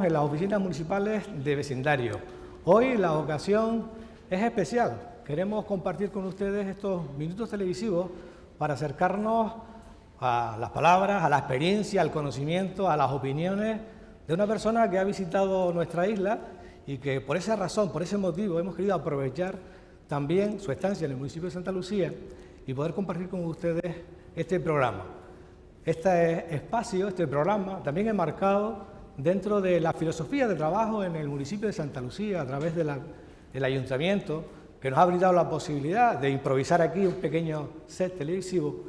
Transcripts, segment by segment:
estamos en las oficinas municipales de vecindario. Hoy la ocasión es especial. Queremos compartir con ustedes estos minutos televisivos para acercarnos a las palabras, a la experiencia, al conocimiento, a las opiniones de una persona que ha visitado nuestra isla y que por esa razón, por ese motivo, hemos querido aprovechar también su estancia en el municipio de Santa Lucía y poder compartir con ustedes este programa. Este espacio, este programa, también enmarcado dentro de la filosofía de trabajo en el municipio de Santa Lucía a través del ayuntamiento, que nos ha brindado la posibilidad de improvisar aquí un pequeño set televisivo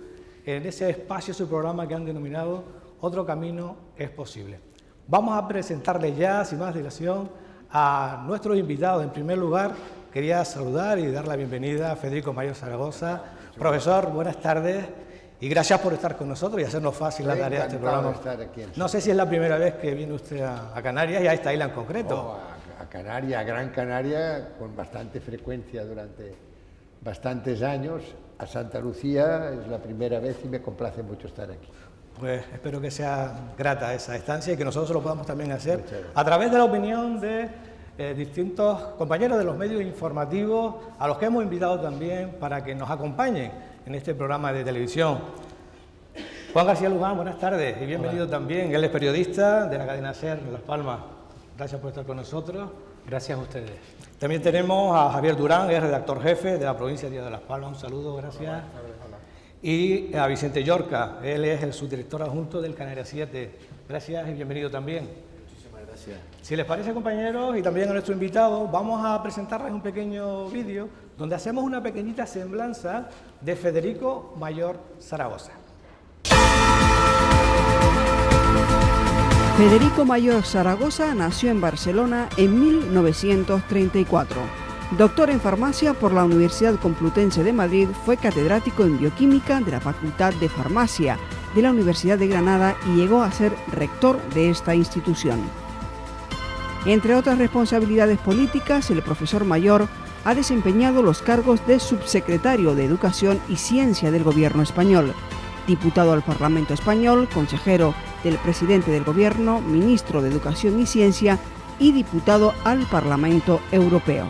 en ese espacio, ese programa que han denominado Otro Camino es Posible. Vamos a presentarles ya, sin más dilación, a nuestros invitados. En primer lugar, quería saludar y dar la bienvenida a Federico Mayor Zaragoza. Profesor, buenas tardes y gracias por estar con nosotros y hacernos fácil la tarea de este programa. No sé si es la primera vez que viene usted a Canarias y a esta isla en concreto. A Canarias, a Gran Canaria, con bastante frecuencia durante bastantes años. A Santa Lucía es la primera vez y me complace mucho estar aquí. Pues espero que sea grata esa estancia y que nosotros lo podamos también hacer a través de la opinión de distintos compañeros de los medios informativos, a los que hemos invitado también para que nos acompañen en este programa de televisión. Juan García Luján, buenas tardes y bienvenido. Hola. También. Él es periodista de la cadena SER de Las Palmas. Gracias por estar con nosotros. Gracias a ustedes. También tenemos a Javier Durán, que es redactor jefe de la provincia de Las Palmas. Un saludo, gracias. Hola. Y a Vicente Llorca, él es el subdirector adjunto del Canarias 7. Gracias y bienvenido también. Muchísimas gracias. Si les parece, compañeros, y también a nuestro invitado, vamos a presentarles un pequeño vídeo donde hacemos una pequeñita semblanza de Federico Mayor Zaragoza. Federico Mayor Zaragoza nació en Barcelona en 1934. Doctor en farmacia por la Universidad Complutense de Madrid, fue catedrático en bioquímica de la Facultad de Farmacia de la Universidad de Granada y llegó a ser rector de esta institución. Entre otras responsabilidades políticas, el profesor Mayor ha desempeñado los cargos de subsecretario de Educación y Ciencia del Gobierno español, diputado al Parlamento español, consejero del presidente del Gobierno, ministro de Educación y Ciencia y diputado al Parlamento Europeo.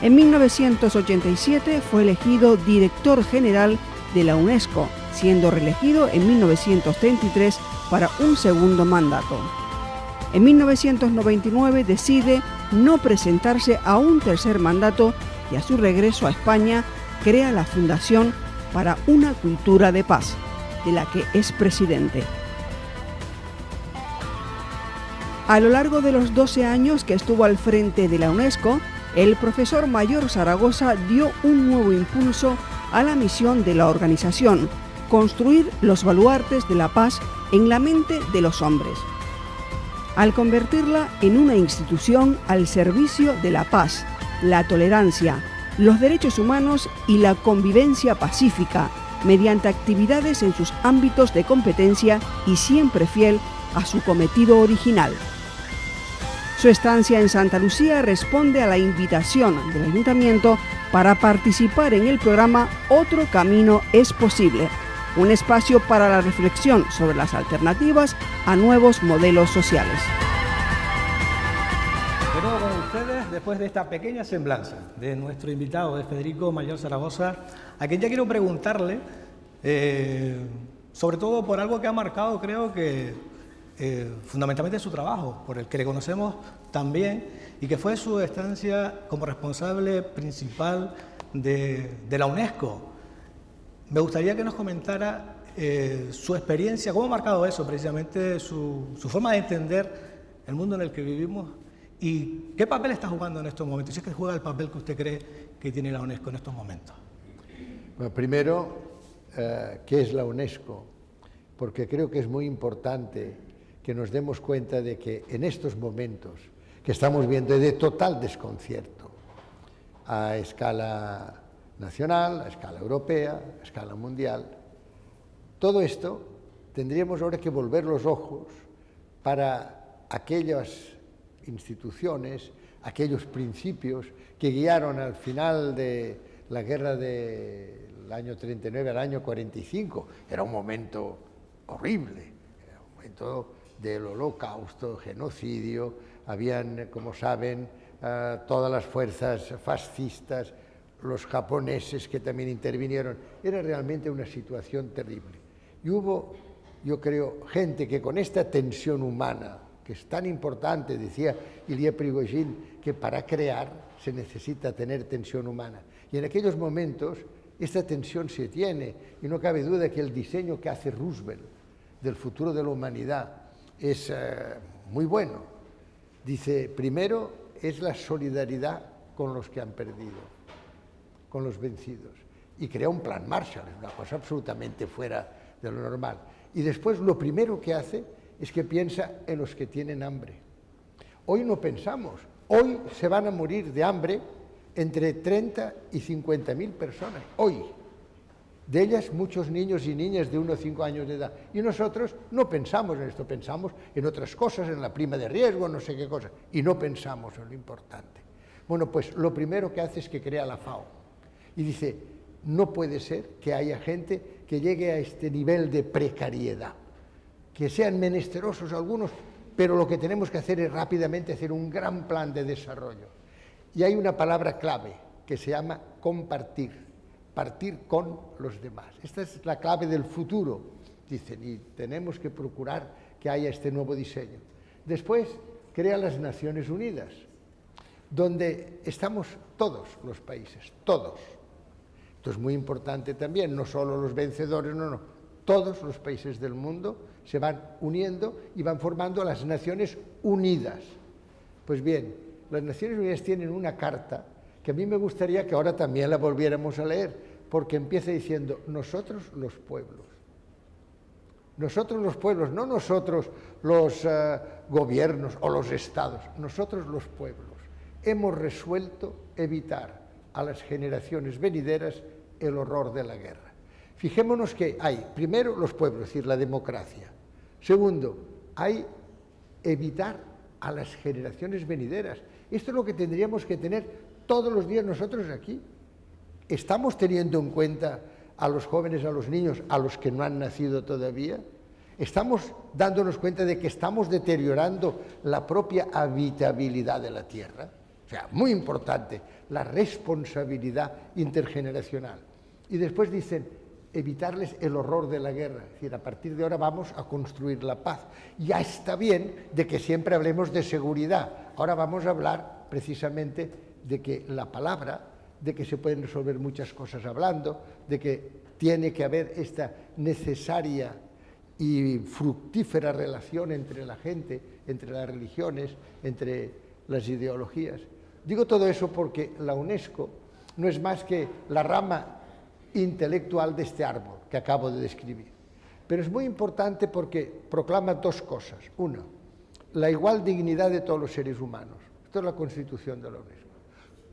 En 1987 fue elegido director general de la UNESCO, siendo reelegido en 1933 para un segundo mandato. En 1999 decide no presentarse a un tercer mandato y a su regreso a España crea la Fundación para una Cultura de Paz, de la que es presidente. A lo largo de los 12 años que estuvo al frente de la UNESCO, el profesor Mayor Zaragoza dio un nuevo impulso a la misión de la organización: construir los baluartes de la paz en la mente de los hombres, al convertirla en una institución al servicio de la paz, la tolerancia, los derechos humanos y la convivencia pacífica, mediante actividades en sus ámbitos de competencia y siempre fiel a su cometido original. Su estancia en Santa Lucía responde a la invitación del Ayuntamiento para participar en el programa Otro Camino es Posible, un espacio para la reflexión sobre las alternativas a nuevos modelos sociales. De nuevo con ustedes, después de esta pequeña semblanza de nuestro invitado, de Federico Mayor Zaragoza, a quien ya quiero preguntarle, sobre todo por algo que ha marcado, creo que fundamentalmente su trabajo, por el que le conocemos también, y que fue su estancia como responsable principal de la UNESCO. Me gustaría que nos comentara su experiencia, cómo ha marcado eso, precisamente su forma de entender el mundo en el que vivimos y qué papel está jugando en estos momentos, si es que juega el papel que usted cree que tiene la UNESCO en estos momentos. Bueno, primero, ¿qué es la UNESCO? Porque creo que es muy importante que nos demos cuenta de que en estos momentos que estamos viendo de total desconcierto a escala nacional, a escala europea, a escala mundial, todo esto tendríamos ahora que volver los ojos para aquellas instituciones, aquellos principios que guiaron al final de la guerra del año 39 al año 45. Era un momento horrible, era un momento del holocausto, genocidio, habían, como saben, todas las fuerzas fascistas, los japoneses que también intervinieron. Era realmente una situación terrible. Y hubo, yo creo, gente que con esta tensión humana, que es tan importante, decía Ilya Prigozhin, que para crear se necesita tener tensión humana. Y en aquellos momentos esta tensión se tiene, y no cabe duda que el diseño que hace Roosevelt del futuro de la humanidad es muy bueno. Dice, primero es la solidaridad con los que han perdido, con los vencidos, y crea un plan Marshall, es una cosa absolutamente fuera de lo normal. Y después lo primero que hace es que piensa en los que tienen hambre. Hoy no pensamos, hoy se van a morir de hambre entre 30 y 50.000 personas, hoy. De ellas muchos niños y niñas de 1 a 5 años de edad. Y nosotros no pensamos en esto, pensamos en otras cosas, en la prima de riesgo, no sé qué cosa, y no pensamos en lo importante. Bueno, pues lo primero que hace es que crea la FAO. Y dice, no puede ser que haya gente que llegue a este nivel de precariedad, que sean menesterosos algunos, pero lo que tenemos que hacer es rápidamente hacer un gran plan de desarrollo. Y hay una palabra clave que se llama compartir. Partir con los demás. Esta es la clave del futuro, dicen, y tenemos que procurar que haya este nuevo diseño. Después crea las Naciones Unidas, donde estamos todos los países, todos. Esto es muy importante también, no solo los vencedores, no, todos los países del mundo se van uniendo y van formando las Naciones Unidas. Pues bien, las Naciones Unidas tienen una carta que a mí me gustaría que ahora también la volviéramos a leer, porque empieza diciendo, nosotros los pueblos. Nosotros los pueblos, no nosotros los gobiernos o los estados, nosotros los pueblos. Hemos resuelto evitar a las generaciones venideras el horror de la guerra. Fijémonos que hay, primero, los pueblos, es decir, la democracia. Segundo, hay evitar a las generaciones venideras. Esto es lo que tendríamos que tener todos los días nosotros aquí. ¿Estamos teniendo en cuenta a los jóvenes, a los niños, a los que no han nacido todavía? ¿Estamos dándonos cuenta de que estamos deteriorando la propia habitabilidad de la Tierra? O sea, muy importante, la responsabilidad intergeneracional. Y después dicen, evitarles el horror de la guerra. Es decir, a partir de ahora vamos a construir la paz. Ya está bien de que siempre hablemos de seguridad. Ahora vamos a hablar precisamente de que la palabra, de que se pueden resolver muchas cosas hablando, de que tiene que haber esta necesaria y fructífera relación entre la gente, entre las religiones, entre las ideologías. Digo todo eso porque la UNESCO no es más que la rama intelectual de este árbol que acabo de describir. Pero es muy importante porque proclama dos cosas. Una, la igual dignidad de todos los seres humanos. Esto es la Constitución de la UNESCO.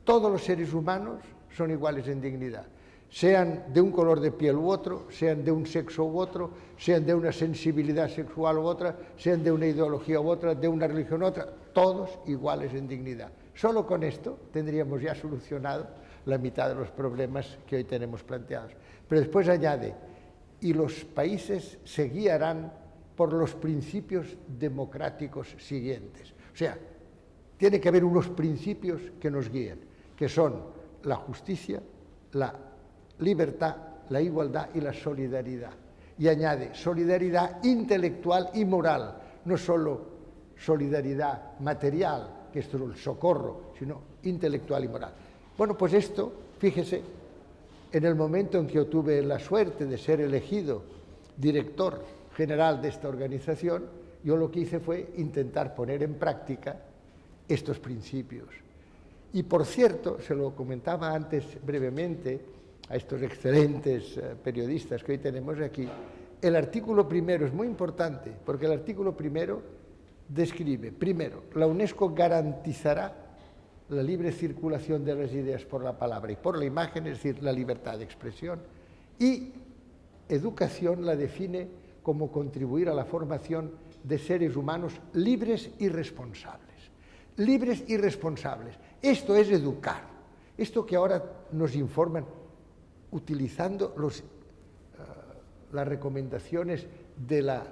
Todos los seres humanos son iguales en dignidad, sean de un color de piel u otro, sean de un sexo u otro, sean de una sensibilidad sexual u otra, sean de una ideología u otra, de una religión u otra, todos iguales en dignidad. Solo con esto tendríamos ya solucionado la mitad de los problemas que hoy tenemos planteados. Pero después añade, y los países se guiarán por los principios democráticos siguientes. O sea, tiene que haber unos principios que nos guíen, que son la justicia, la libertad, la igualdad y la solidaridad. Y añade, solidaridad intelectual y moral, no solo solidaridad material, que esto es el socorro, sino intelectual y moral. Bueno, pues esto, fíjese, en el momento en que yo tuve la suerte de ser elegido director general de esta organización, yo lo que hice fue intentar poner en práctica estos principios. Y por cierto, se lo comentaba antes brevemente a estos excelentes periodistas que hoy tenemos aquí, el artículo primero es muy importante, porque el artículo primero describe, primero, la UNESCO garantizará la libre circulación de las ideas por la palabra y por la imagen, es decir, la libertad de expresión, y educación la define como contribuir a la formación de seres humanos libres y responsables. Libres y responsables. Esto es educar. Esto que ahora nos informan utilizando las recomendaciones de la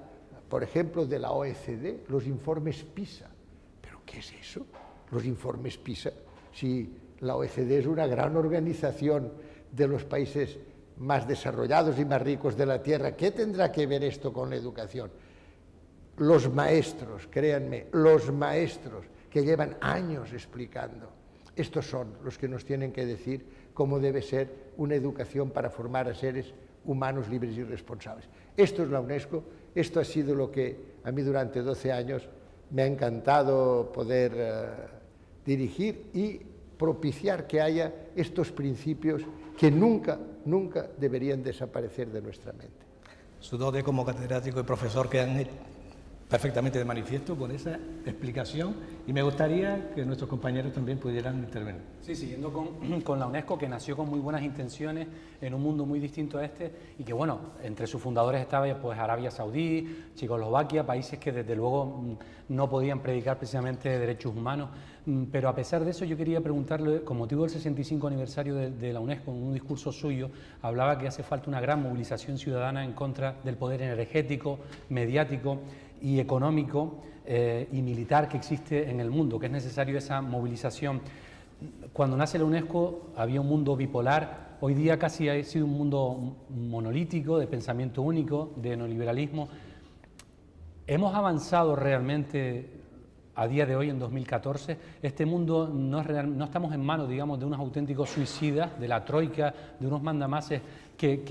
por ejemplo, de la OECD, los informes PISA. ¿Pero qué es eso? Los informes PISA. Si la OECD es una gran organización de los países más desarrollados y más ricos de la Tierra, ¿qué tendrá que ver esto con la educación? Los maestros, créanme, los maestros que llevan años explicando, estos son los que nos tienen que decir cómo debe ser una educación para formar a seres humanos libres y responsables. Esto es la UNESCO, esto ha sido lo que a mí durante 12 años me ha encantado poder dirigir y propiciar que haya estos principios que nunca, nunca deberían desaparecer de nuestra mente. Su dote como catedrático y profesor quedan perfectamente de manifiesto con esa explicación y me gustaría que nuestros compañeros también pudieran intervenir. Sí, siguiendo con la UNESCO, que nació con muy buenas intenciones en un mundo muy distinto a este y que, bueno, entre sus fundadores estaba pues Arabia Saudí, Checoslovaquia, países que desde luego no podían predicar precisamente derechos humanos, pero a pesar de eso yo quería preguntarle, con motivo del 65 aniversario de la UNESCO, en un discurso suyo, hablaba que hace falta una gran movilización ciudadana en contra del poder energético, mediático y económico y militar que existe en el mundo, que es necesario esa movilización. Cuando nace la UNESCO había un mundo bipolar, hoy día casi ha sido un mundo monolítico, de pensamiento único, de neoliberalismo. ¿Hemos avanzado realmente a día de hoy, en 2014? Este mundo no estamos en manos, digamos, de unos auténticos suicidas, de la troika, de unos mandamases que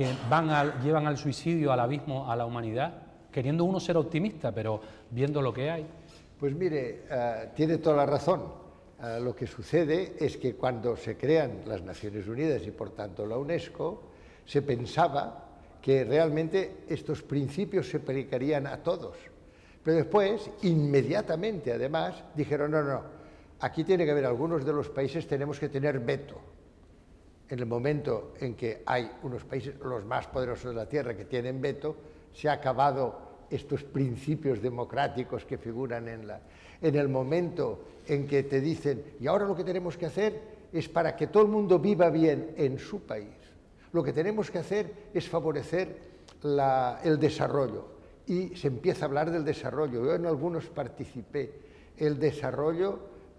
llevan al suicidio, al abismo, a la humanidad, queriendo uno ser optimista, pero viendo lo que hay. Pues mire, tiene toda la razón. Lo que sucede es que cuando se crean las Naciones Unidas y por tanto la UNESCO, se pensaba que realmente estos principios se aplicarían a todos. Pero después, inmediatamente además, dijeron no, aquí tiene que haber algunos de los países, tenemos que tener veto. En el momento en que hay unos países, los más poderosos de la Tierra, que tienen veto, se ha acabado estos principios democráticos que figuran en el momento en que te dicen, y ahora lo que tenemos que hacer es para que todo el mundo viva bien en su país. Lo que tenemos que hacer es favorecer el desarrollo. Y se empieza a hablar del desarrollo. Yo en algunos participé. El desarrollo,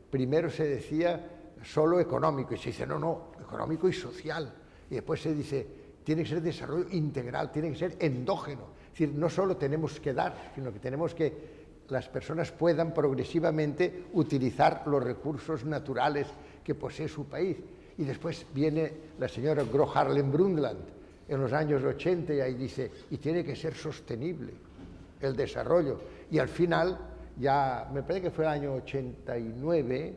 primero se decía solo económico, y se dice, no, económico y social. Y después se dice, tiene que ser desarrollo integral, tiene que ser endógeno. Es decir, no solo tenemos que dar, sino que tenemos que las personas puedan progresivamente utilizar los recursos naturales que posee su país. Y después viene la señora Gro Harlem Brundtland en los años 80 y ahí dice, y tiene que ser sostenible el desarrollo. Y al final, ya me parece que fue el año 89,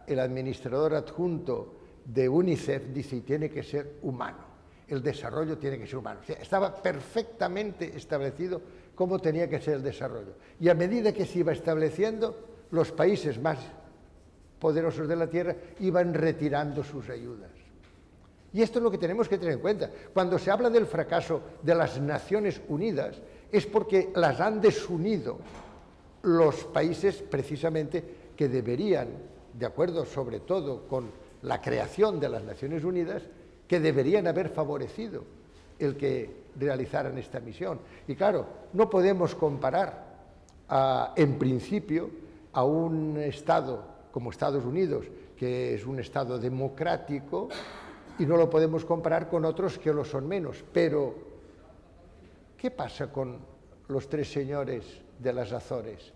el administrador adjunto de UNICEF dice, y tiene que ser humano. El desarrollo tiene que ser humano. O sea, estaba perfectamente establecido cómo tenía que ser el desarrollo. Y a medida que se iba estableciendo, los países más poderosos de la Tierra iban retirando sus ayudas. Y esto es lo que tenemos que tener en cuenta. Cuando se habla del fracaso de las Naciones Unidas, es porque las han desunido los países precisamente que deberían, de acuerdo sobre todo con la creación de las Naciones Unidas, que deberían haber favorecido el que realizaran esta misión. Y claro, no podemos comparar en principio a un Estado como Estados Unidos, que es un Estado democrático, y no lo podemos comparar con otros que lo son menos. Pero, ¿qué pasa con los tres señores de las Azores?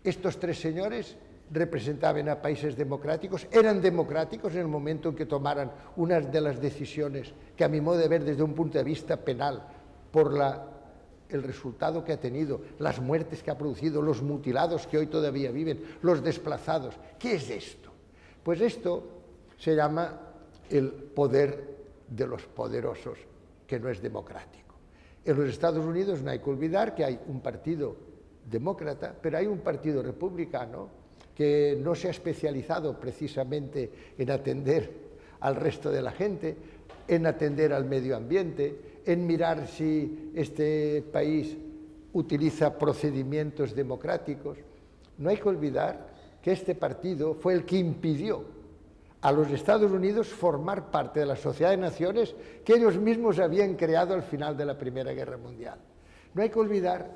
Estos tres señores representaban a países democráticos, eran democráticos en el momento en que tomaran una de las decisiones que, a mi modo de ver desde un punto de vista penal, por el resultado que ha tenido, las muertes que ha producido, los mutilados que hoy todavía viven, los desplazados. ¿Qué es esto? Pues esto se llama el poder de los poderosos, que no es democrático. En los Estados Unidos no hay que olvidar que hay un partido demócrata, pero hay un partido republicano que no se ha especializado precisamente en atender al resto de la gente, en atender al medio ambiente, en mirar si este país utiliza procedimientos democráticos. No hay que olvidar que este partido fue el que impidió a los Estados Unidos formar parte de la Sociedad de Naciones que ellos mismos habían creado al final de la Primera Guerra Mundial. No hay que olvidar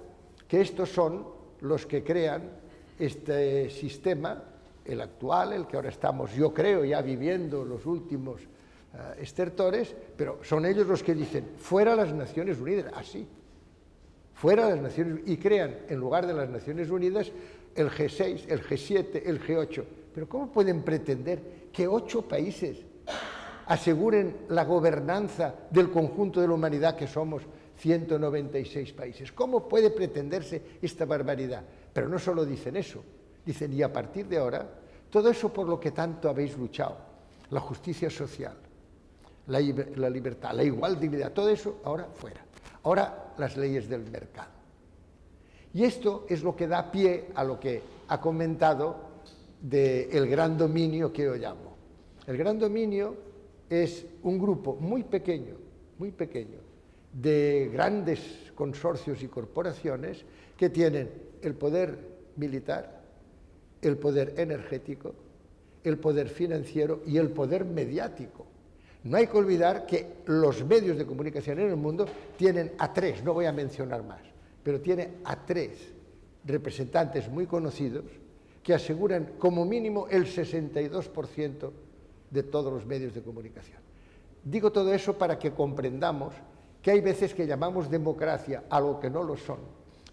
que estos son los que crean este sistema, el actual, el que ahora estamos, yo creo, ya viviendo los últimos estertores, pero son ellos los que dicen, fuera las Naciones Unidas, así, fuera las Naciones Unidas, y crean, en lugar de las Naciones Unidas, el G6, el G7, el G8. Pero ¿cómo pueden pretender que 8 países aseguren la gobernanza del conjunto de la humanidad que somos 196 países? ¿Cómo puede pretenderse esta barbaridad? Pero no solo dicen eso, dicen, y a partir de ahora, todo eso por lo que tanto habéis luchado, la justicia social, la libertad, la igualdad, todo eso ahora fuera. Ahora las leyes del mercado. Y esto es lo que da pie a lo que ha comentado del gran dominio que yo llamo. El gran dominio es un grupo muy pequeño, de grandes consorcios y corporaciones que tienen el poder militar, el poder energético, el poder financiero y el poder mediático. No hay que olvidar que los medios de comunicación en el mundo tienen a 3, no voy a mencionar más, pero tiene a 3 representantes muy conocidos que aseguran como mínimo el 62% de todos los medios de comunicación. Digo todo eso para que comprendamos que hay veces que llamamos democracia a lo que no lo son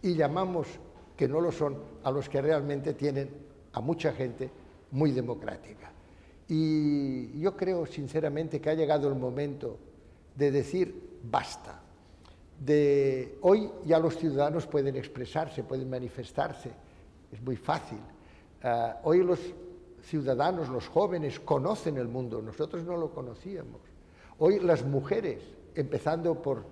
y llamamos que no lo son a los que realmente tienen a mucha gente muy democrática. Y yo creo sinceramente que ha llegado el momento de decir basta. Hoy ya los ciudadanos pueden expresarse, pueden manifestarse, es muy fácil. Hoy los ciudadanos, los jóvenes, conocen el mundo, nosotros no lo conocíamos. Hoy las mujeres, empezando por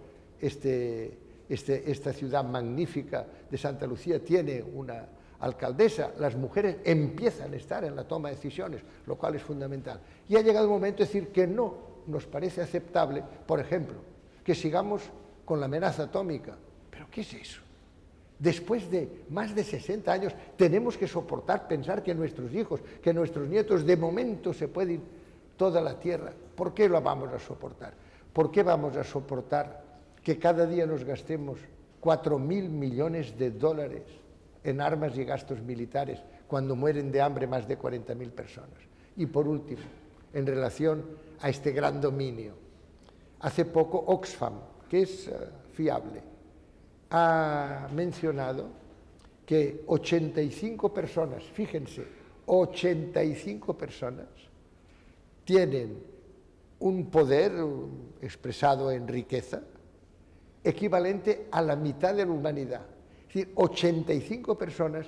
esta ciudad magnífica de Santa Lucía, tiene una alcaldesa, las mujeres empiezan a estar en la toma de decisiones, lo cual es fundamental. Y ha llegado el momento de decir que no nos parece aceptable, por ejemplo, que sigamos con la amenaza atómica. ¿Pero qué es eso? Después de más de 60 años tenemos que soportar pensar que nuestros hijos, que nuestros nietos de momento se puede ir toda la tierra. ¿Por qué lo vamos a soportar? ¿Por qué vamos a soportar que cada día nos gastemos 4.000 millones de dólares en armas y gastos militares cuando mueren de hambre más de 40.000 personas? Y por último, en relación a este gran dominio, hace poco Oxfam, que es fiable, ha mencionado que 85 personas, fíjense, 85 personas tienen un poder expresado en riqueza equivalente a la mitad de la humanidad. Es decir, 85 personas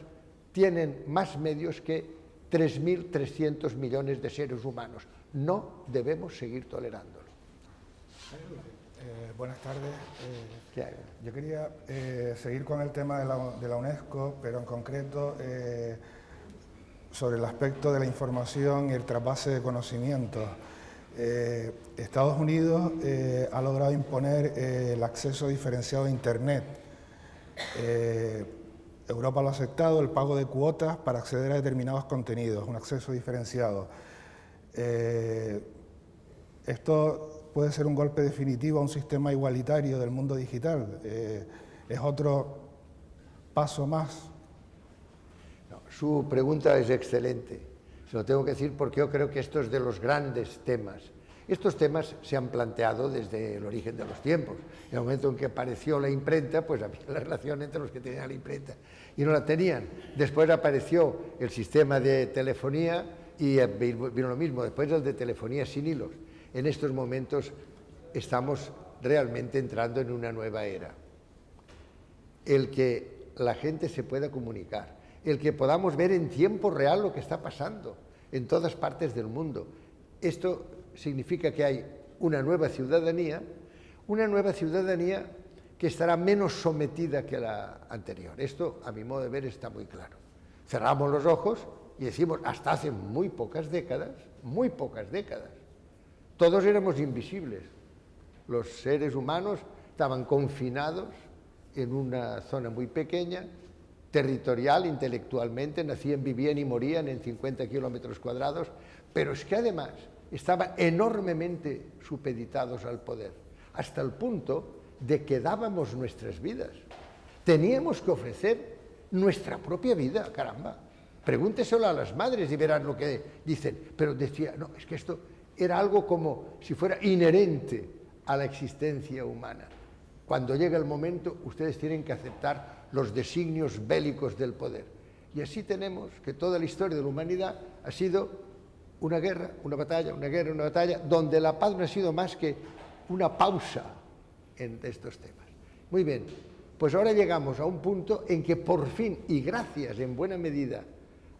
tienen más medios que 3.300 millones de seres humanos. No debemos seguir tolerándolo. Buenas tardes. Yo quería seguir con el tema de la UNESCO, pero en concreto sobre el aspecto de la información y el trasvase de conocimientos. Estados Unidos ha logrado imponer el acceso diferenciado a Internet. Europa lo ha aceptado, el pago de cuotas para acceder a determinados contenidos, un acceso diferenciado. Esto puede ser un golpe definitivo a un sistema igualitario del mundo digital. Es otro paso más. No, su pregunta es excelente. Se lo tengo que decir porque yo creo que esto es de los grandes temas. Estos temas se han planteado desde el origen de los tiempos. En el momento en que apareció la imprenta, pues había la relación entre los que tenían la imprenta y no la tenían. Después apareció el sistema de telefonía y vino lo mismo. Después el de telefonía sin hilos. En estos momentos estamos realmente entrando en una nueva era. El que la gente se pueda comunicar, el que podamos ver en tiempo real lo que está pasando en todas partes del mundo. Esto significa que hay una nueva ciudadanía que estará menos sometida que la anterior. Esto, a mi modo de ver, está muy claro. Cerramos los ojos y decimos, hasta hace muy pocas décadas, todos éramos invisibles. Los seres humanos estaban confinados en una zona muy pequeña, territorial, intelectualmente, nacían, vivían y morían en 50 kilómetros cuadrados, pero es que además estaban enormemente supeditados al poder, hasta el punto de que dábamos nuestras vidas teníamos que ofrecer nuestra propia vida, caramba. Pregúnteselo a las madres y verán lo que dicen. Pero decía, no, es que esto era algo como si fuera inherente a la existencia humana. Cuando llega el momento, ustedes tienen que aceptar los designios bélicos del poder. Y así tenemos que toda la historia de la humanidad ha sido una guerra, una batalla, una guerra, una batalla, donde la paz no ha sido más que una pausa en estos temas. Muy bien, pues ahora llegamos a un punto en que por fin, y gracias en buena medida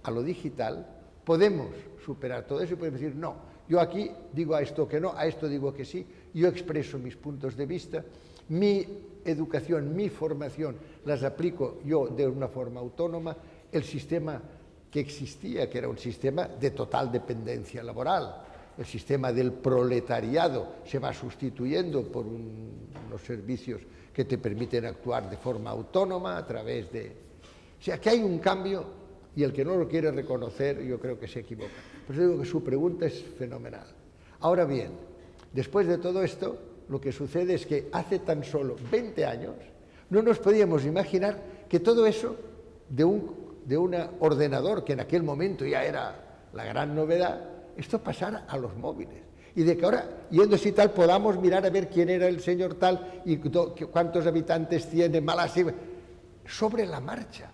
a lo digital, podemos superar todo eso y podemos decir, no, yo aquí digo a esto que no, a esto digo que sí, yo expreso mis puntos de vista, mi educación, mi formación las aplico yo de una forma autónoma, el sistema que existía, que era un sistema de total dependencia laboral, el sistema del proletariado se va sustituyendo por unos servicios que te permiten actuar de forma autónoma a través de... O sea, que hay un cambio y el que no lo quiere reconocer yo creo que se equivoca. Por eso digo que su pregunta es fenomenal. Ahora bien, después de todo esto, lo que sucede es que hace tan solo 20 años no nos podíamos imaginar que todo eso de un ordenador, que en aquel momento ya era la gran novedad, esto pasara a los móviles. Y de que ahora, yéndose y tal, podamos mirar a ver quién era el señor tal y cuántos habitantes tiene Malasia. Sobre la marcha.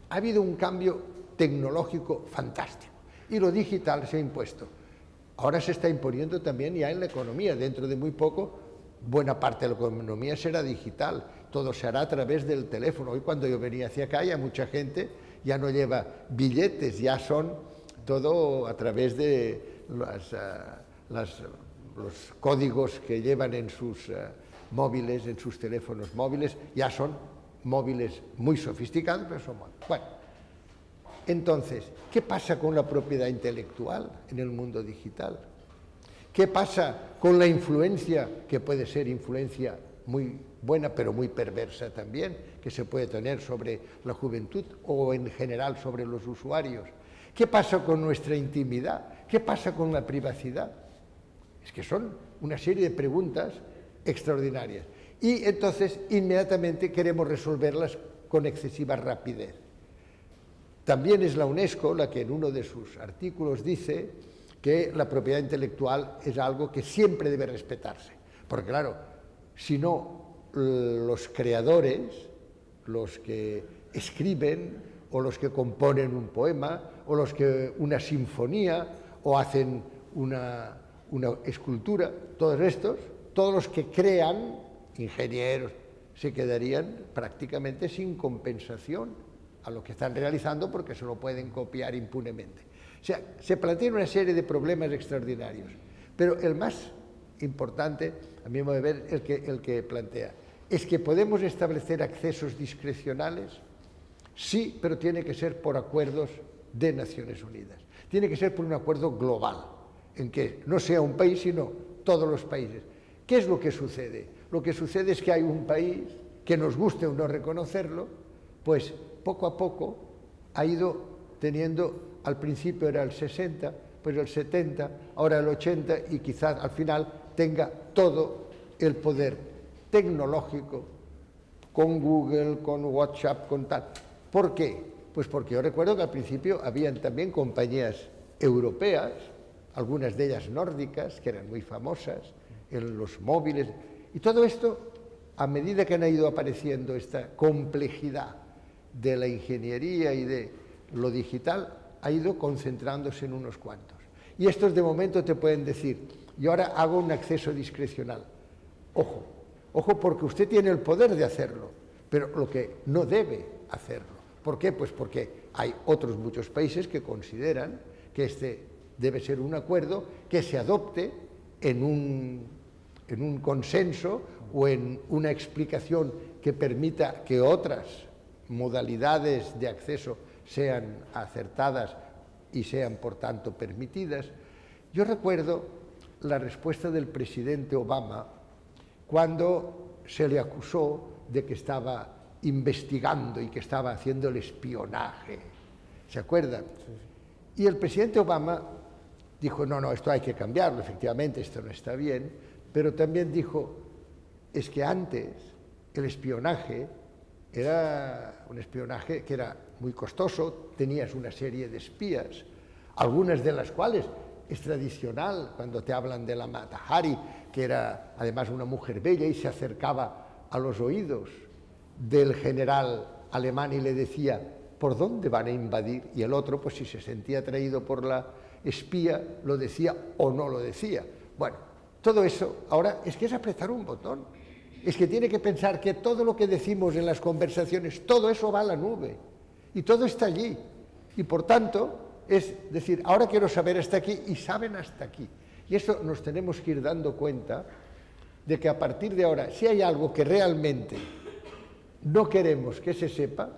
Ha habido un cambio tecnológico fantástico. Y lo digital se ha impuesto. Ahora se está imponiendo también ya en la economía. Dentro de muy poco, buena parte de la economía será digital. Todo se hará a través del teléfono. Hoy cuando yo venía hacia acá, ya mucha gente ya no lleva billetes, ya son todo a través de los códigos que llevan en sus móviles, en sus teléfonos móviles, ya son móviles muy sofisticados, pero son móviles. Bueno, entonces, ¿qué pasa con la propiedad intelectual en el mundo digital? ¿Qué pasa con la influencia, que puede ser influencia muy buena, pero muy perversa también, que se puede tener sobre la juventud o en general sobre los usuarios? ¿Qué pasa con nuestra intimidad? ¿Qué pasa con la privacidad? Es que son una serie de preguntas extraordinarias. Y entonces inmediatamente queremos resolverlas con excesiva rapidez. También es la UNESCO la que en uno de sus artículos dice que la propiedad intelectual es algo que siempre debe respetarse. Porque claro, si no, los creadores, los que escriben o los que componen un poema o los que una sinfonía o hacen una escultura, todos estos, todos los que crean, ingenieros, se quedarían prácticamente sin compensación a lo que están realizando porque se lo pueden copiar impunemente. O sea, se plantean una serie de problemas extraordinarios, pero el más importante, a mi modo de ver, el que plantea, es que podemos establecer accesos discrecionales, sí, pero tiene que ser por acuerdos de Naciones Unidas. Tiene que ser por un acuerdo global, en que no sea un país, sino todos los países. ¿Qué es lo que sucede? Lo que sucede es que hay un país, que nos guste o no reconocerlo, pues poco a poco ha ido teniendo, al principio era el 60, pues el 70, ahora el 80 y quizás al final tenga todo el poder tecnológico con Google, con WhatsApp, con tal. ¿Por qué? Pues porque yo recuerdo que al principio habían también compañías europeas, algunas de ellas nórdicas, que eran muy famosas, en los móviles, y todo esto, a medida que han ido apareciendo esta complejidad de la ingeniería y de lo digital, ha ido concentrándose en unos cuantos. Y estos de momento te pueden decir, yo ahora hago un acceso discrecional. Ojo, ojo porque usted tiene el poder de hacerlo, pero lo que no debe hacerlo. ¿Por qué? Pues porque hay otros muchos países que consideran que este debe ser un acuerdo que se adopte en un consenso o en una explicación que permita que otras modalidades de acceso sean acertadas y sean, por tanto, permitidas. Yo recuerdo la respuesta del presidente Obama cuando se le acusó de que estaba investigando y que estaba haciendo el espionaje. ¿Se acuerdan? Sí. Y el presidente Obama dijo, no, esto hay que cambiarlo, efectivamente, esto no está bien, pero también dijo, es que antes el espionaje Era un espionaje que era muy costoso, tenías una serie de espías, algunas de las cuales es tradicional cuando te hablan de la Mata Hari, que era además una mujer bella y se acercaba a los oídos del general alemán y le decía, ¿por dónde van a invadir? Y el otro, pues si se sentía atraído por la espía, lo decía o no lo decía. Bueno, todo eso ahora es que es apretar un botón. Es que tiene que pensar que todo lo que decimos en las conversaciones, todo eso va a la nube y todo está allí. Y por tanto, es decir, ahora quiero saber hasta aquí y saben hasta aquí. Y eso nos tenemos que ir dando cuenta de que a partir de ahora, si hay algo que realmente no queremos que se sepa,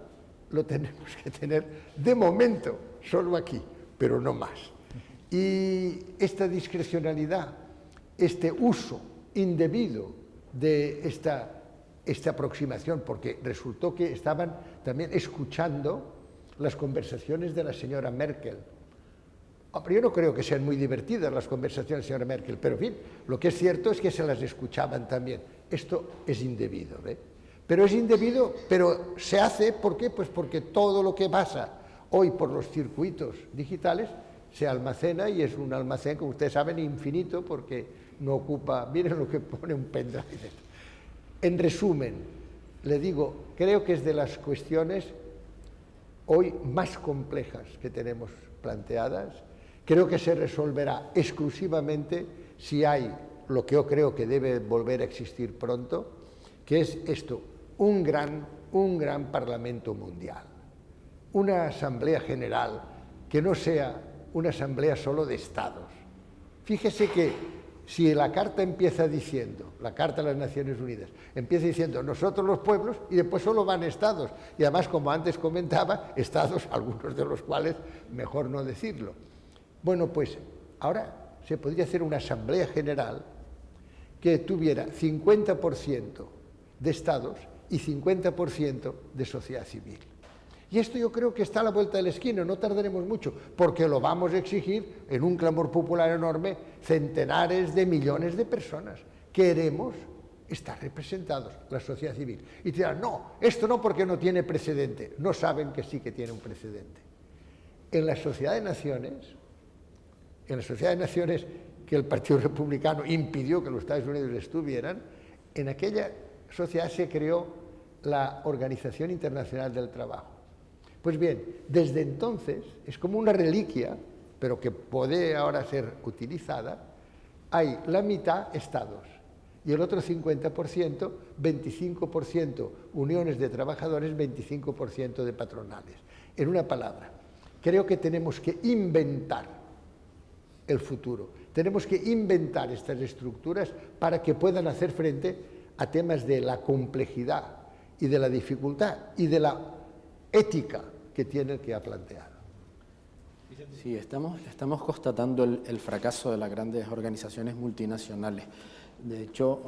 lo tenemos que tener de momento solo aquí, pero no más. Y esta discrecionalidad, este uso indebido de esta aproximación, porque resultó que estaban también escuchando las conversaciones de la señora Merkel. Hombre, yo no creo que sean muy divertidas las conversaciones de la señora Merkel, pero en fin, lo que es cierto es que se las escuchaban también. Esto es indebido, ¿ve? Pero es indebido, pero se hace, ¿por qué? Pues porque todo lo que pasa hoy por los circuitos digitales se almacena y es un almacén, como ustedes saben, infinito, porque no ocupa, miren lo que pone un pendrive. En resumen, le digo, creo que es de las cuestiones hoy más complejas que tenemos planteadas. Creo que se resolverá exclusivamente si hay lo que yo creo que debe volver a existir pronto, que es esto, un gran Parlamento mundial, una Asamblea General que no sea una asamblea solo de estados. Fíjese que si la carta empieza diciendo, la Carta de las Naciones Unidas, empieza diciendo nosotros los pueblos y después solo van estados, y además, como antes comentaba, estados, algunos de los cuales mejor no decirlo. Bueno, pues ahora se podría hacer una Asamblea General que tuviera 50% de estados y 50% de sociedad civil. Y esto yo creo que está a la vuelta de la esquina, no tardaremos mucho, porque lo vamos a exigir en un clamor popular enorme, centenares de millones de personas. Queremos estar representados, la sociedad civil. Y dirán, no, esto no porque no tiene precedente. No saben que sí que tiene un precedente. En la Sociedad de Naciones que el Partido Republicano impidió que los Estados Unidos estuvieran, en aquella sociedad se creó la Organización Internacional del Trabajo. Pues bien, desde entonces, es como una reliquia, pero que puede ahora ser utilizada, hay la mitad estados y el otro 50%, 25% uniones de trabajadores, 25% de patronales. En una palabra, creo que tenemos que inventar el futuro, tenemos que inventar estas estructuras para que puedan hacer frente a temas de la complejidad y de la dificultad y de la ética que tiene el que ha planteado. Sí, estamos constatando el fracaso de las grandes organizaciones multinacionales. De hecho,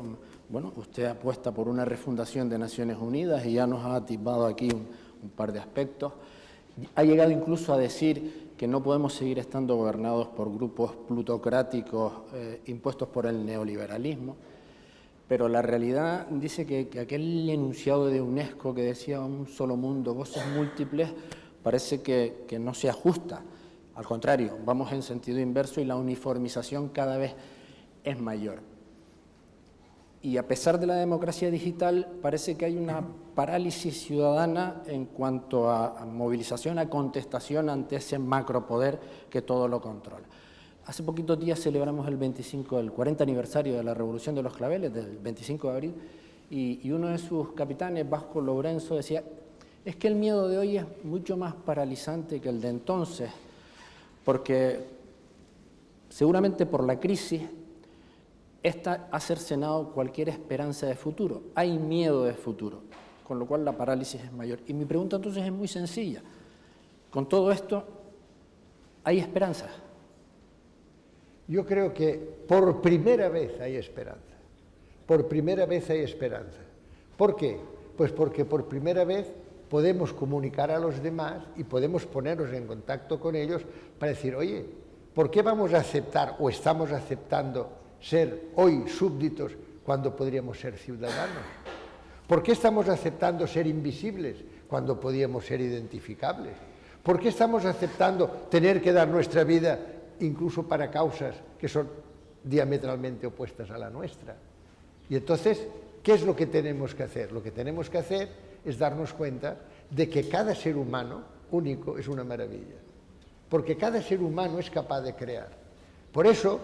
bueno, usted apuesta por una refundación de Naciones Unidas y ya nos ha atisbado aquí un par de aspectos. Ha llegado incluso a decir que no podemos seguir estando gobernados por grupos plutocráticos impuestos por el neoliberalismo. Pero la realidad dice que aquel enunciado de UNESCO que decía un solo mundo, voces múltiples, parece que no se ajusta. Al contrario, vamos en sentido inverso y la uniformización cada vez es mayor. Y a pesar de la democracia digital, parece que hay una parálisis ciudadana en cuanto a movilización, a contestación ante ese macropoder que todo lo controla. Hace poquitos días celebramos el 40 aniversario de la Revolución de los Claveles, del 25 de abril, y uno de sus capitanes, Vasco Lourenço, decía, es que el miedo de hoy es mucho más paralizante que el de entonces, porque seguramente por la crisis, esta ha cercenado cualquier esperanza de futuro. Hay miedo de futuro, con lo cual la parálisis es mayor. Y mi pregunta entonces es muy sencilla. Con todo esto, ¿hay esperanza? Yo creo que por primera vez hay esperanza. Por primera vez hay esperanza. ¿Por qué? Pues porque por primera vez podemos comunicar a los demás y podemos ponernos en contacto con ellos para decir, oye, ¿por qué vamos a aceptar o estamos aceptando ser hoy súbditos cuando podríamos ser ciudadanos? ¿Por qué estamos aceptando ser invisibles cuando podíamos ser identificables? ¿Por qué estamos aceptando tener que dar nuestra vida incluso para causas que son diametralmente opuestas a la nuestra? Y entonces, ¿qué es lo que tenemos que hacer? Lo que tenemos que hacer es darnos cuenta de que cada ser humano único es una maravilla, porque cada ser humano es capaz de crear. Por eso,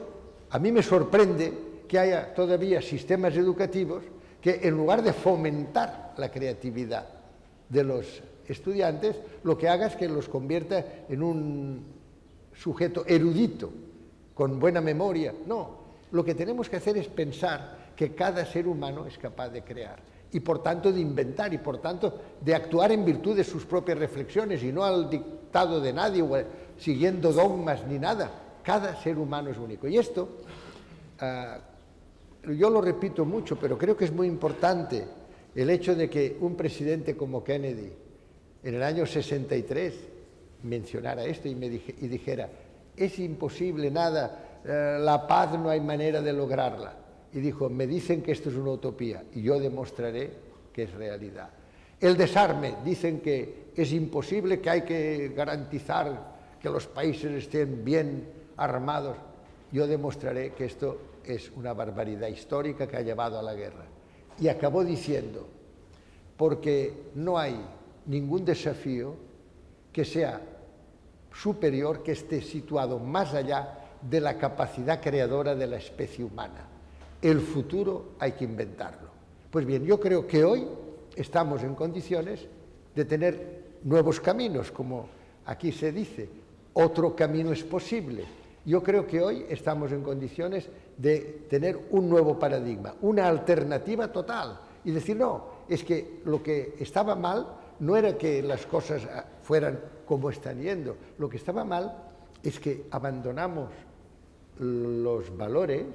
a mí me sorprende que haya todavía sistemas educativos que, en lugar de fomentar la creatividad de los estudiantes, lo que haga es que los convierta en un sujeto erudito, con buena memoria. No, lo que tenemos que hacer es pensar que cada ser humano es capaz de crear y, por tanto, de inventar y, por tanto, de actuar en virtud de sus propias reflexiones y no al dictado de nadie o siguiendo dogmas ni nada. Cada ser humano es único. Y esto, yo lo repito mucho, pero creo que es muy importante el hecho de que un presidente como Kennedy, en el año 63, mencionara esto y dijera, es imposible nada, la paz no hay manera de lograrla. Y dijo, me dicen que esto es una utopía y yo demostraré que es realidad. El desarme, dicen que es imposible, que hay que garantizar que los países estén bien armados. Yo demostraré que esto es una barbaridad histórica que ha llevado a la guerra. Y acabó diciendo, porque no hay ningún desafío que sea superior, que esté situado más allá de la capacidad creadora de la especie humana. El futuro hay que inventarlo. Pues bien, yo creo que hoy estamos en condiciones de tener nuevos caminos, como aquí se dice, otro camino es posible. Yo creo que hoy estamos en condiciones de tener un nuevo paradigma, una alternativa total, y decir, no, es que lo que estaba mal no era que las cosas fueran como están yendo, lo que estaba mal es que abandonamos los valores,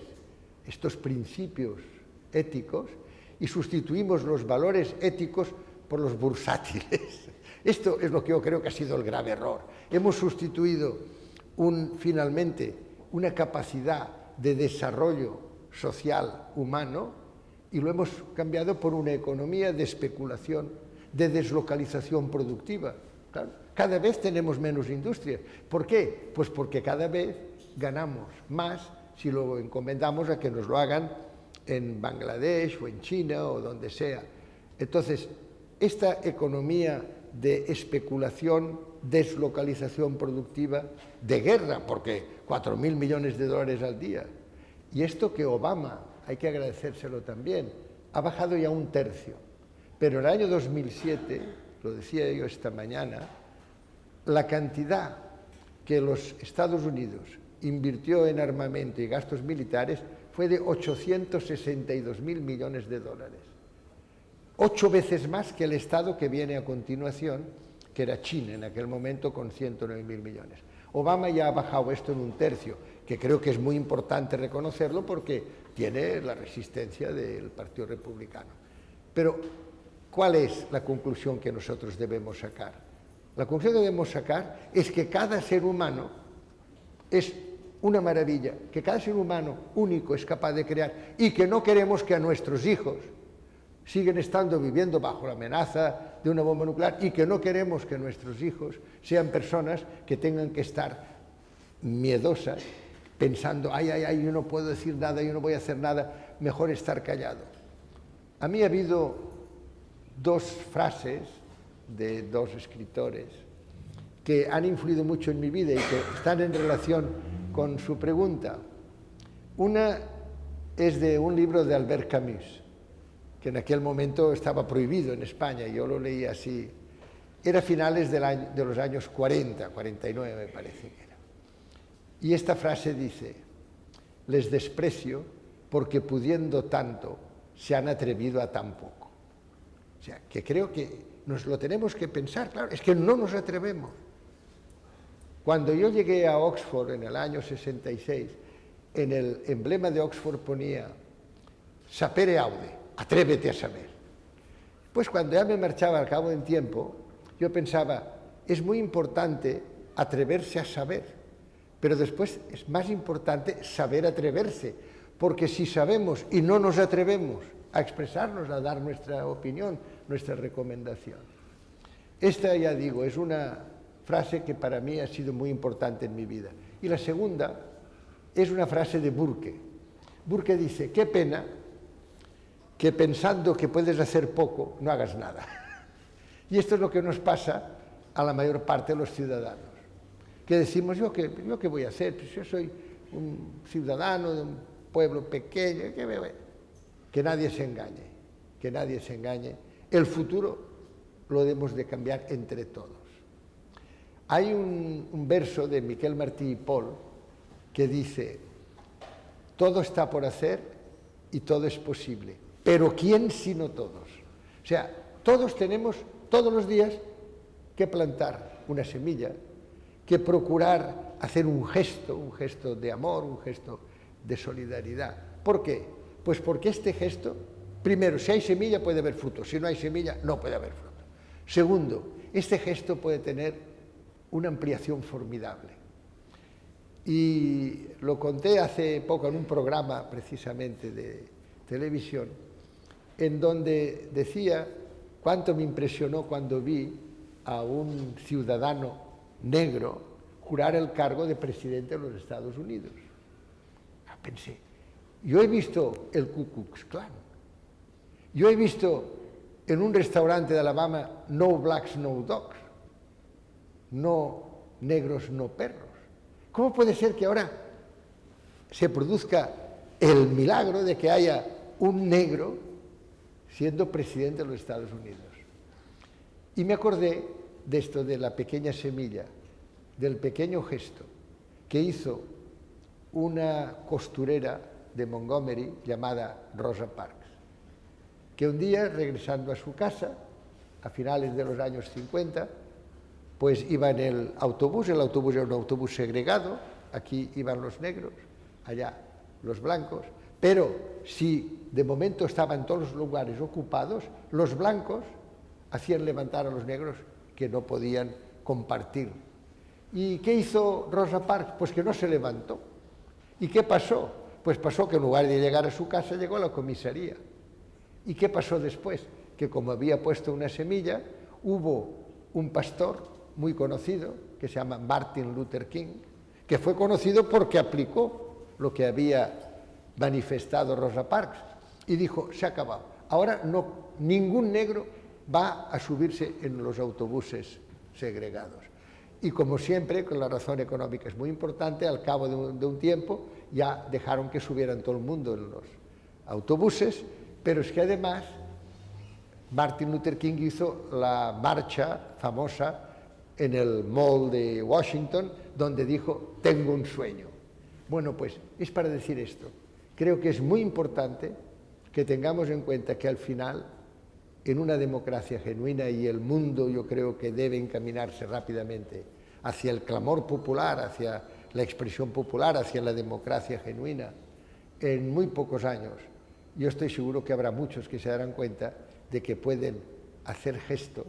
estos principios éticos, y sustituimos los valores éticos por los bursátiles. Esto es lo que yo creo que ha sido el grave error. Hemos sustituido finalmente una capacidad de desarrollo social humano y lo hemos cambiado por una economía de especulación, de deslocalización productiva. Claro, cada vez tenemos menos industria. ¿Por qué? Pues porque cada vez ganamos más si lo encomendamos a que nos lo hagan en Bangladesh o en China o donde sea. Entonces, esta economía de especulación, deslocalización productiva, de guerra, porque 4.000 millones de dólares al día, y esto que Obama, hay que agradecérselo también, ha bajado ya un tercio. Pero en el año 2007, lo decía yo esta mañana, la cantidad que los Estados Unidos invirtió en armamento y gastos militares fue de 862.000 millones de dólares. 8 veces más que el Estado que viene a continuación, que era China en aquel momento con 109.000 millones. Obama ya ha bajado esto en un tercio, que creo que es muy importante reconocerlo porque tiene la resistencia del Partido Republicano. Pero, ¿cuál es la conclusión que nosotros debemos sacar? La conclusión que debemos sacar es que cada ser humano es una maravilla, que cada ser humano único es capaz de crear y que no queremos que a nuestros hijos siguen estando viviendo bajo la amenaza de una bomba nuclear y que no queremos que nuestros hijos sean personas que tengan que estar miedosas, pensando, ay, yo no puedo decir nada, yo no voy a hacer nada, mejor estar callado. A mí ha habido 2 frases de 2 escritores que han influido mucho en mi vida y que están en relación con su pregunta. Una es de un libro de Albert Camus, que en aquel momento estaba prohibido en España, yo lo leí así. Era finales de los años 40, 49 me parece que era. Y esta frase dice, les desprecio porque pudiendo tanto se han atrevido a tan poco. O sea, que creo que nos lo tenemos que pensar, claro, es que no nos atrevemos. Cuando yo llegué a Oxford en el año 66, en el emblema de Oxford ponía sapere aude, atrévete a saber. Pues cuando ya me marchaba al cabo del tiempo, yo pensaba, es muy importante atreverse a saber, pero después es más importante saber atreverse, porque si sabemos y no nos atrevemos, a expresarnos, a dar nuestra opinión, nuestra recomendación. Esta, ya digo, es una frase que para mí ha sido muy importante en mi vida. Y la segunda es una frase de Burke. Burke dice, qué pena que pensando que puedes hacer poco, no hagas nada. Y esto es lo que nos pasa a la mayor parte de los ciudadanos, que decimos, ¿yo qué voy a hacer? Pues yo soy un ciudadano de un pueblo pequeño, que nadie se engañe, que nadie se engañe. El futuro lo debemos de cambiar entre todos. Hay un verso de Miquel Martí i Pol que dice, todo está por hacer y todo es posible, pero ¿quién sino todos? O sea, todos tenemos todos los días que plantar una semilla, que procurar hacer un gesto de amor, un gesto de solidaridad. ¿Por qué? Pues porque este gesto, primero, si hay semilla puede haber fruto, si no hay semilla no puede haber fruto. Segundo, este gesto puede tener una ampliación formidable. Y lo conté hace poco en un programa precisamente de televisión, en donde decía cuánto me impresionó cuando vi a un ciudadano negro jurar el cargo de presidente de los Estados Unidos. Pensé, yo he visto el Ku Klux Klan, yo he visto en un restaurante de Alabama no blacks, no dogs, no negros, no perros. ¿Cómo puede ser que ahora se produzca el milagro de que haya un negro siendo presidente de los Estados Unidos? Y me acordé de esto, de la pequeña semilla, del pequeño gesto que hizo una costurera de Montgomery llamada Rosa Parks, que un día, regresando a su casa, a finales de los años 50, pues iba en el autobús era un autobús segregado, aquí iban los negros, allá los blancos, pero si de momento estaban todos los lugares ocupados, los blancos hacían levantar a los negros que no podían compartir. ¿Y qué hizo Rosa Parks? Pues que no se levantó. ¿Y qué pasó? Pues pasó que en lugar de llegar a su casa, llegó a la comisaría. ¿Y qué pasó después? Que como había puesto una semilla, hubo un pastor muy conocido, que se llama Martin Luther King, que fue conocido porque aplicó lo que había manifestado Rosa Parks, y dijo, se ha acabado. Ahora ningún negro va a subirse en los autobuses segregados. Y como siempre, con la razón económica es muy importante, al cabo de un tiempo ya dejaron que subieran todo el mundo en los autobuses, pero es que además Martin Luther King hizo la marcha famosa en el Mall de Washington, donde dijo, tengo un sueño. Bueno, pues es para decir esto. Creo que es muy importante que tengamos en cuenta que al final, en una democracia genuina, y el mundo yo creo que debe encaminarse rápidamente hacia el clamor popular, hacia la expresión popular, hacia la democracia genuina, en muy pocos años, yo estoy seguro que habrá muchos que se darán cuenta de que pueden hacer gestos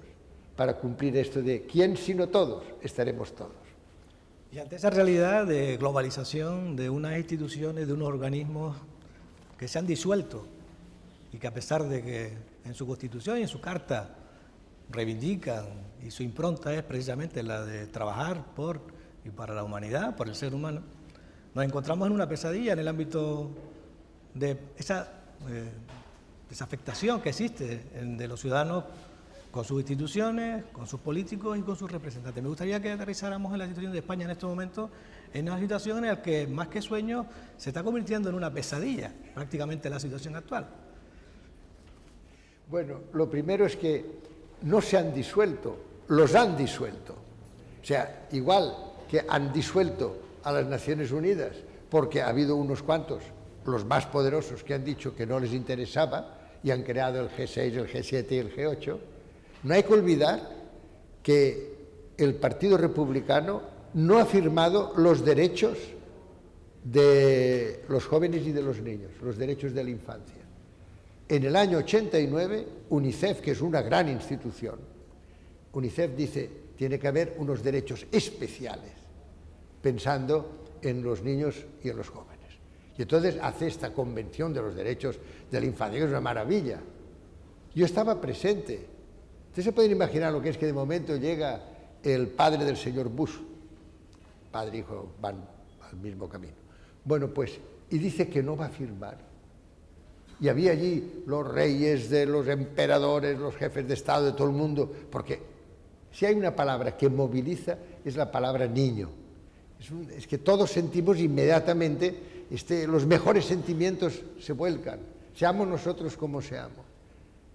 para cumplir esto de ¿quién sino todos? Estaremos todos. Y ante esa realidad de globalización de unas instituciones, de unos organismos que se han disuelto y que a pesar de que en su constitución y en su carta reivindican y su impronta es precisamente la de trabajar por y para la humanidad, por el ser humano, nos encontramos en una pesadilla en el ámbito de esa desafectación que existe de los ciudadanos con sus instituciones, con sus políticos y con sus representantes. Me gustaría que aterrizáramos en la situación de España en este momento, en una situación en la que más que sueño se está convirtiendo en una pesadilla, prácticamente la situación actual. Bueno, lo primero es que no se han disuelto, los han disuelto. O sea, igual que han disuelto a las Naciones Unidas, porque ha habido unos cuantos, los más poderosos, que han dicho que no les interesaba y han creado el G6, el G7 y el G8, no hay que olvidar que el Partido Republicano no ha firmado los derechos de los jóvenes y de los niños, los derechos de la infancia. En el año 89, UNICEF, que es una gran institución, UNICEF dice, tiene que haber unos derechos especiales, pensando en los niños y en los jóvenes. Y entonces hace esta Convención de los Derechos de la Infancia, que es una maravilla. Yo estaba presente. Ustedes se pueden imaginar lo que es que de momento llega el padre del señor Bush. Padre e hijo van al mismo camino. Bueno, pues, y dice que no va a firmar. Y había allí los reyes, de los emperadores, los jefes de Estado, de todo el mundo, porque si hay una palabra que moviliza es la palabra niño. Es que todos sentimos inmediatamente, los mejores sentimientos se vuelcan, seamos nosotros como seamos.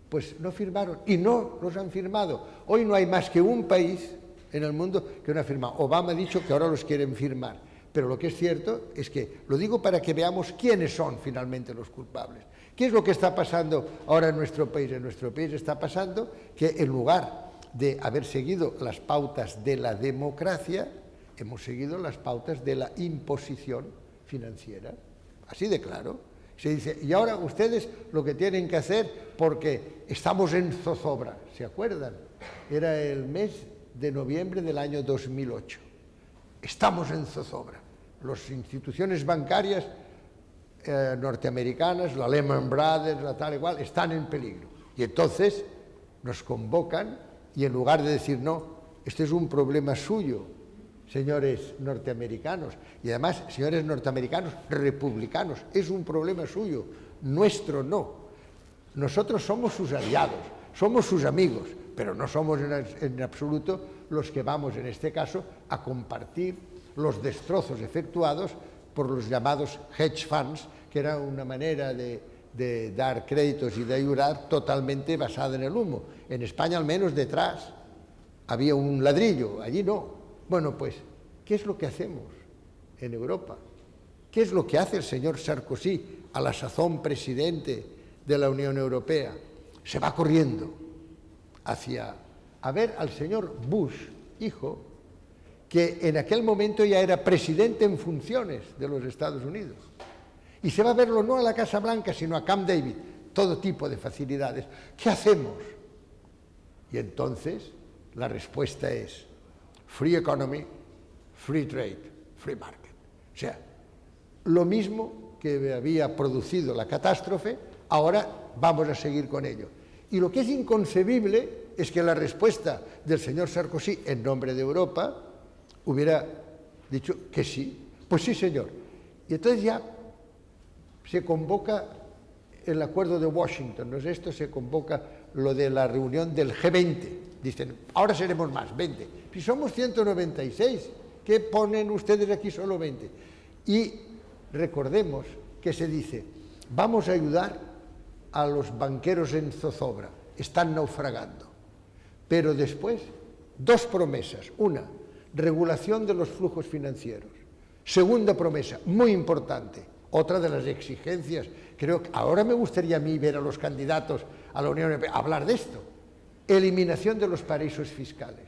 Pues no firmaron y no los han firmado. Hoy no hay más que un país en el mundo que no ha firmado. Obama ha dicho que ahora los quieren firmar. Pero lo que es cierto es que, lo digo para que veamos quiénes son finalmente los culpables. ¿Qué es lo que está pasando ahora en nuestro país? En nuestro país está pasando que en lugar de haber seguido las pautas de la democracia, hemos seguido las pautas de la imposición financiera. Así de claro. Se dice, y ahora ustedes lo que tienen que hacer, porque estamos en zozobra, ¿se acuerdan? Era el mes de noviembre del año 2008. Estamos en zozobra. Las instituciones bancarias norteamericanas, la Lehman Brothers, la tal igual, están en peligro. Y entonces nos convocan y en lugar de decir, no, este es un problema suyo, señores norteamericanos, y además, señores norteamericanos republicanos, es un problema suyo, nuestro no. Nosotros somos sus aliados, somos sus amigos, pero no somos en absoluto los que vamos, en este caso, a compartir los destrozos efectuados por los llamados hedge funds, que era una manera de dar créditos y de ayudar totalmente basada en el humo. En España, al menos, detrás había un ladrillo, allí no. Bueno, pues, ¿qué es lo que hacemos en Europa? ¿Qué es lo que hace el señor Sarkozy, a la sazón presidente de la Unión Europea? Se va corriendo hacia a ver al señor Bush, hijo, que en aquel momento ya era presidente en funciones de los Estados Unidos. Y se va a verlo no a la Casa Blanca, sino a Camp David, todo tipo de facilidades. ¿Qué hacemos? Y entonces la respuesta es free economy, free trade, free market. O sea, lo mismo que había producido la catástrofe, ahora vamos a seguir con ello. Y lo que es inconcebible es que la respuesta del señor Sarkozy en nombre de Europa hubiera dicho que sí. Pues sí, señor. Y entonces ya se convoca el acuerdo de Washington, ¿no es esto? Se convoca lo de la reunión del G20. Dicen, ahora seremos más, 20. Si somos 196, ¿qué ponen ustedes aquí solo 20? Y recordemos que se dice, vamos a ayudar a los banqueros en zozobra, están naufragando. Pero después, dos promesas. Una, regulación de los flujos financieros. Segunda promesa, muy importante, otra de las exigencias. Creo que ahora me gustaría a mí ver a los candidatos a la Unión Europea hablar de esto. Eliminación de los paraísos fiscales.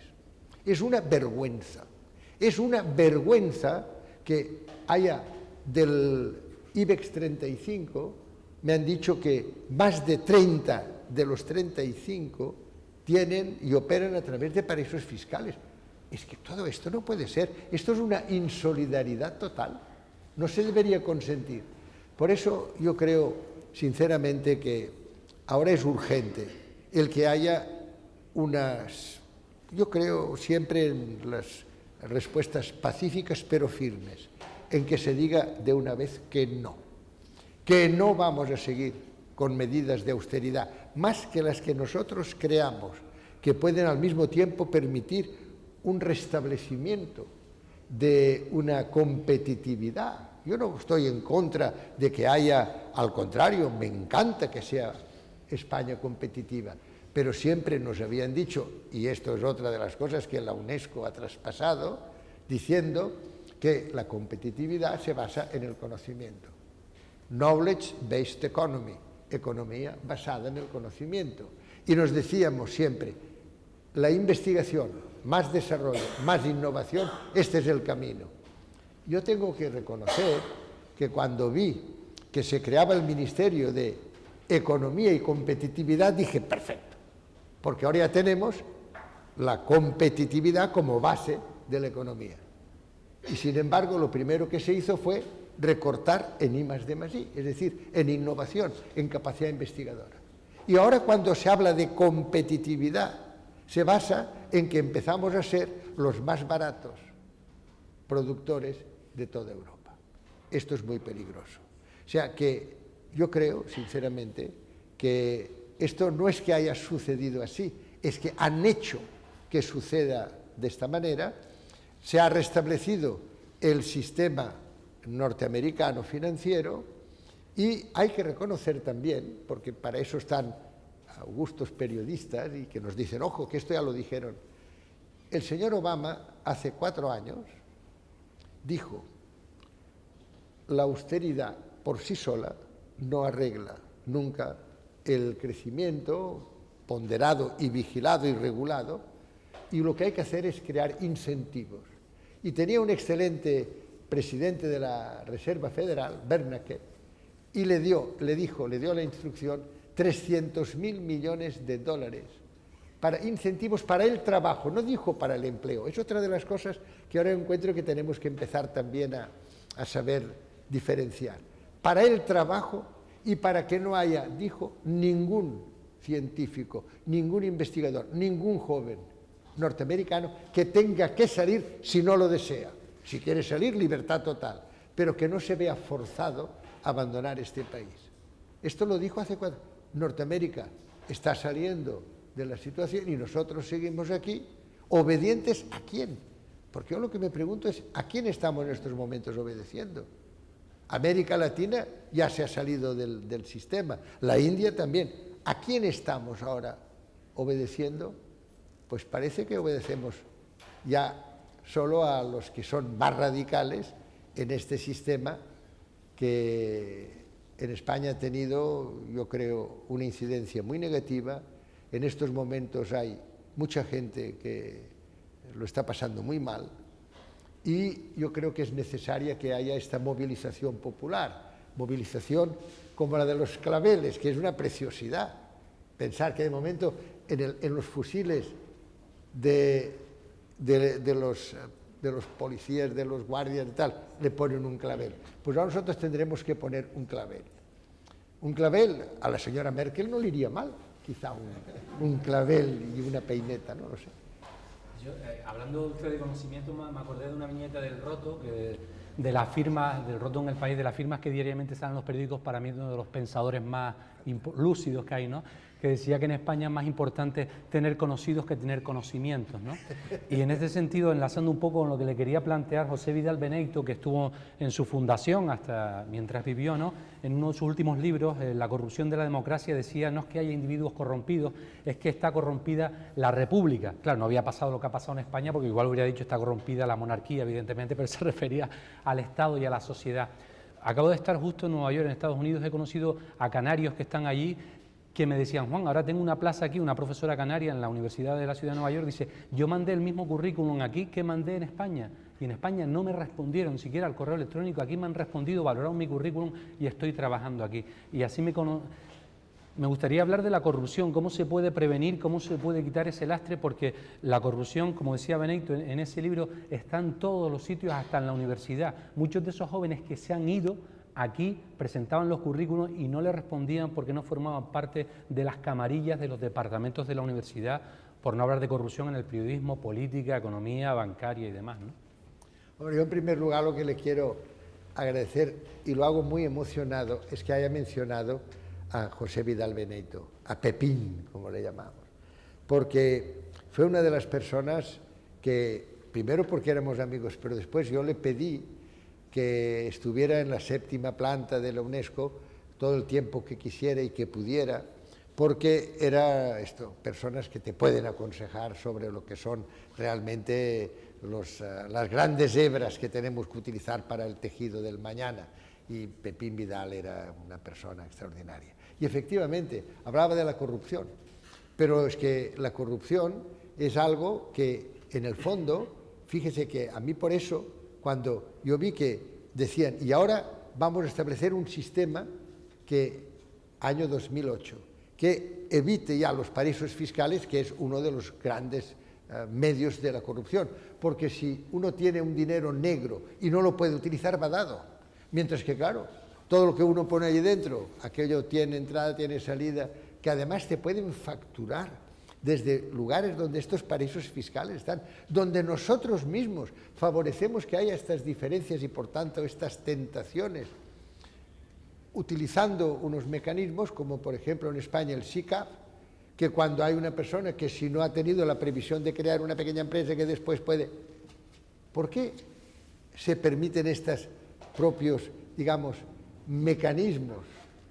Es una vergüenza. Es una vergüenza que haya del IBEX 35, me han dicho que más de 30 de los 35 tienen y operan a través de paraísos fiscales. Es que todo esto no puede ser. Esto es una insolidaridad total. No se debería consentir. Por eso yo creo, sinceramente, que ahora es urgente el que haya unas, yo creo siempre en las respuestas pacíficas pero firmes, en que se diga de una vez que no vamos a seguir con medidas de austeridad, más que las que nosotros creamos, que pueden al mismo tiempo permitir un restablecimiento de una competitividad. Yo no estoy en contra de que haya, al contrario, me encanta que sea España competitiva, pero siempre nos habían dicho, y esto es otra de las cosas que la UNESCO ha traspasado, diciendo que la competitividad se basa en el conocimiento. Knowledge-based economy, economía basada en el conocimiento. Y nos decíamos siempre, la investigación, más desarrollo, más innovación, este es el camino. Yo tengo que reconocer que cuando vi que se creaba el Ministerio de Economía y Competitividad, dije, perfecto, porque ahora ya tenemos la competitividad como base de la economía. Y sin embargo, lo primero que se hizo fue recortar en I+D+I, es decir, en innovación, en capacidad investigadora. Y ahora cuando se habla de competitividad, se basa en que empezamos a ser los más baratos productores de toda Europa. Esto es muy peligroso. O sea que yo creo, sinceramente, que esto no es que haya sucedido así, es que han hecho que suceda de esta manera. Se ha restablecido el sistema norteamericano financiero y hay que reconocer también, porque para eso están augustos periodistas y que nos dicen, ojo, que esto ya lo dijeron. El señor Obama hace 4 años dijo, la austeridad por sí sola no arregla nunca el crecimiento ponderado y vigilado y regulado, y lo que hay que hacer es crear incentivos. Y tenía un excelente presidente de la Reserva Federal, Bernanke, y le dio la instrucción 300.000 millones de dólares para incentivos para el trabajo, no dijo para el empleo. Es otra de las cosas que ahora encuentro que tenemos que empezar también a saber diferenciar. Para el trabajo y para que no haya, dijo, ningún científico, ningún investigador, ningún joven norteamericano que tenga que salir si no lo desea. Si quiere salir, libertad total, pero que no se vea forzado a abandonar este país. Esto lo dijo hace 4 años. Norteamérica está saliendo de la situación y nosotros seguimos aquí, obedientes ¿a quién? Porque yo lo que me pregunto es, ¿a quién estamos en estos momentos obedeciendo? América Latina ya se ha salido del sistema, la India también. ¿A quién estamos ahora obedeciendo? Pues parece que obedecemos ya solo a los que son más radicales en este sistema que en España ha tenido, yo creo, una incidencia muy negativa. En estos momentos hay mucha gente que lo está pasando muy mal y yo creo que es necesaria que haya esta movilización popular, movilización como la de los claveles, que es una preciosidad. Pensar que de momento en los fusiles de los policías, de los guardias y tal, le ponen un clavel. Pues ahora nosotros tendremos que poner un clavel. Un clavel a la señora Merkel no le iría mal, quizá un clavel y una peineta, no lo sé. Yo, hablando usted de conocimiento, me acordé de una viñeta del Roto, de las firmas, del Roto en el País, de las firmas que diariamente salen en los periódicos, para mí uno de los pensadores más lúcidos que hay, ¿no? Que decía que en España es más importante tener conocidos que tener conocimientos, ¿no? Y en este sentido, enlazando un poco con lo que le quería plantear José Vidal Beneyto, que estuvo en su fundación hasta mientras vivió, ¿no? En uno de sus últimos libros, La corrupción de la democracia, decía, no es que haya individuos corrompidos, es que está corrompida la república. Claro, no había pasado lo que ha pasado en España, porque igual hubiera dicho está corrompida la monarquía, evidentemente, pero se refería al Estado y a la sociedad. Acabo de estar justo en Nueva York, en Estados Unidos, he conocido a canarios que están allí, que me decían, Juan, ahora tengo una plaza aquí, una profesora canaria en la Universidad de la Ciudad de Nueva York, dice, yo mandé el mismo currículum aquí que mandé en España, y en España no me respondieron ni siquiera al correo electrónico, aquí me han respondido, valoraron mi currículum y estoy trabajando aquí. Y así me gustaría hablar de la corrupción, cómo se puede prevenir, cómo se puede quitar ese lastre, porque la corrupción, como decía Beneyto en ese libro, está en todos los sitios, hasta en la universidad. Muchos de esos jóvenes que se han ido aquí presentaban los currículos y no le respondían porque no formaban parte de las camarillas de los departamentos de la universidad, por no hablar de corrupción en el periodismo, política, economía, bancaria y demás, ¿no? Bueno, yo en primer lugar lo que le quiero agradecer, y lo hago muy emocionado, es que haya mencionado a José Vidal Beneyto, a Pepín, como le llamamos, porque fue una de las personas que, primero porque éramos amigos, pero después yo le pedí que estuviera en la 7ª planta de la UNESCO todo el tiempo que quisiera y que pudiera, porque era personas que te pueden aconsejar sobre lo que son realmente las grandes hebras que tenemos que utilizar para el tejido del mañana, y Pepín Vidal era una persona extraordinaria. Y efectivamente, hablaba de la corrupción, pero es que la corrupción es algo que, en el fondo, fíjese que a mí por eso, cuando yo vi que decían, y ahora vamos a establecer un sistema que, año 2008, que evite ya los paraísos fiscales, que es uno de los grandes medios de la corrupción, porque si uno tiene un dinero negro y no lo puede utilizar, va dado. Mientras que, claro, todo lo que uno pone ahí dentro, aquello tiene entrada, tiene salida, que además te pueden facturar desde lugares donde estos paraísos fiscales están, donde nosotros mismos favorecemos que haya estas diferencias y, por tanto, estas tentaciones, utilizando unos mecanismos como, por ejemplo, en España el SICAF, que cuando hay una persona que si no ha tenido la previsión de crear una pequeña empresa que después puede... ¿Por qué se permiten estos propios, digamos, mecanismos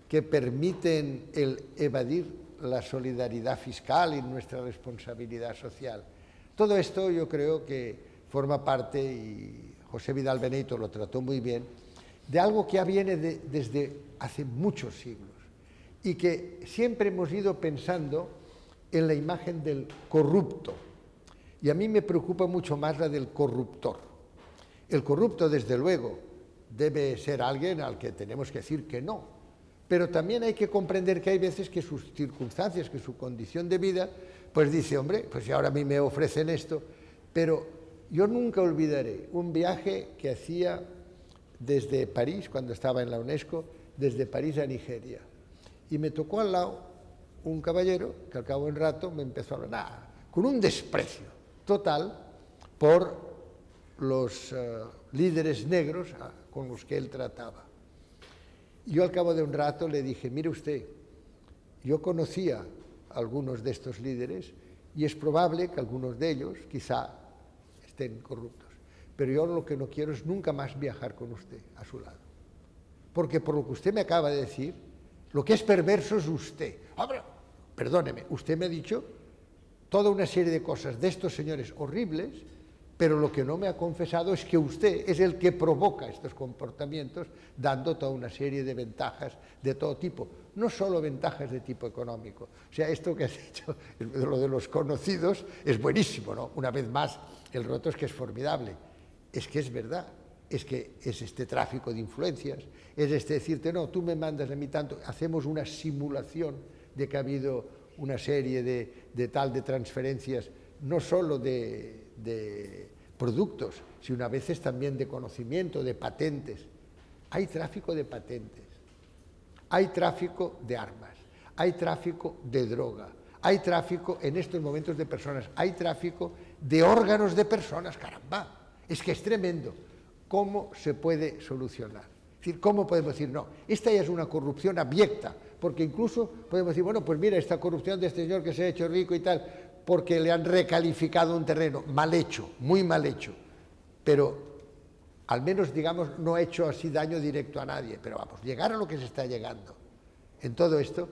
que permiten el evadir la solidaridad fiscal y nuestra responsabilidad social? Todo esto yo creo que forma parte, y José Vidal Benito lo trató muy bien, de algo que ya viene desde hace muchos siglos y que siempre hemos ido pensando en la imagen del corrupto. Y a mí me preocupa mucho más la del corruptor. El corrupto, desde luego, debe ser alguien al que tenemos que decir que no, pero también hay que comprender que hay veces que sus circunstancias, que su condición de vida, pues dice, hombre, pues si ahora a mí me ofrecen esto, pero yo nunca olvidaré un viaje que hacía desde París, cuando estaba en la UNESCO, desde París a Nigeria, y me tocó al lado un caballero que al cabo de un rato me empezó a hablar con un desprecio total por los líderes negros con los que él trataba. Yo al cabo de un rato le dije, mire usted, yo conocía a algunos de estos líderes y es probable que algunos de ellos quizá estén corruptos, pero yo lo que no quiero es nunca más viajar con usted a su lado, porque por lo que usted me acaba de decir, lo que es perverso es usted. Hombre, perdóneme, usted me ha dicho toda una serie de cosas de estos señores horribles, pero lo que no me ha confesado es que usted es el que provoca estos comportamientos, dando toda una serie de ventajas de todo tipo, no solo ventajas de tipo económico. O sea, esto que has dicho, lo de los conocidos, es buenísimo, ¿no? Una vez más, el roto es que es formidable. Es que es verdad, es que es este tráfico de influencias, es este decirte, no, tú me mandas a mí tanto, hacemos una simulación de que ha habido una serie de transferencias, no solo de productos, sino a veces también de conocimiento, de patentes. Hay tráfico de patentes, hay tráfico de armas, hay tráfico de droga, hay tráfico en estos momentos de personas, hay tráfico de órganos de personas, caramba, es que es tremendo. ¿Cómo se puede solucionar? Es decir, ¿cómo podemos decir, no, esta ya es una corrupción abyecta? Porque incluso podemos decir, bueno, pues mira, esta corrupción de este señor que se ha hecho rico y tal, porque le han recalificado un terreno, mal hecho, muy mal hecho, pero al menos, digamos, no ha hecho así daño directo a nadie, pero vamos, llegar a lo que se está llegando en todo esto,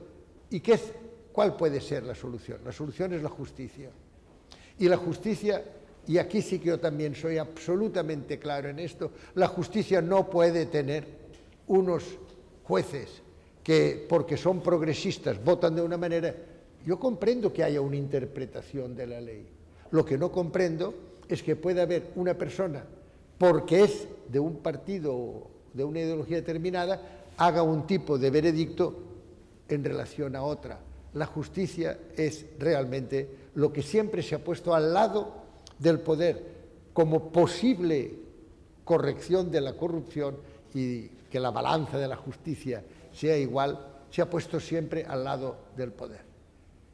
¿y cuál puede ser la solución? La solución es la justicia. Y la justicia, y aquí sí que yo también soy absolutamente claro en esto, la justicia no puede tener unos jueces que, porque son progresistas, votan de una manera. Yo comprendo que haya una interpretación de la ley. Lo que no comprendo es que pueda haber una persona, porque es de un partido o de una ideología determinada, haga un tipo de veredicto en relación a otra. La justicia es realmente lo que siempre se ha puesto al lado del poder como posible corrección de la corrupción, y que la balanza de la justicia sea igual, se ha puesto siempre al lado del poder.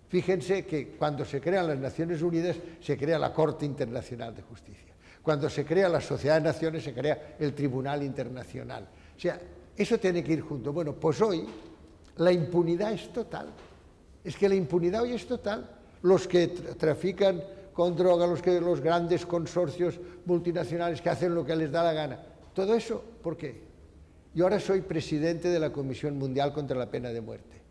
Fíjense que cuando se crean las Naciones Unidas se crea la Corte Internacional de Justicia. Cuando se crea la Sociedad de Naciones se crea el Tribunal Internacional. O sea, eso tiene que ir junto. Bueno, pues hoy la impunidad es total. Es que la impunidad hoy es total. Los que trafican con droga, los grandes consorcios multinacionales que hacen lo que les da la gana. Todo eso, ¿por qué? Yo ahora soy presidente de la Comisión Mundial contra la Pena de Muerte.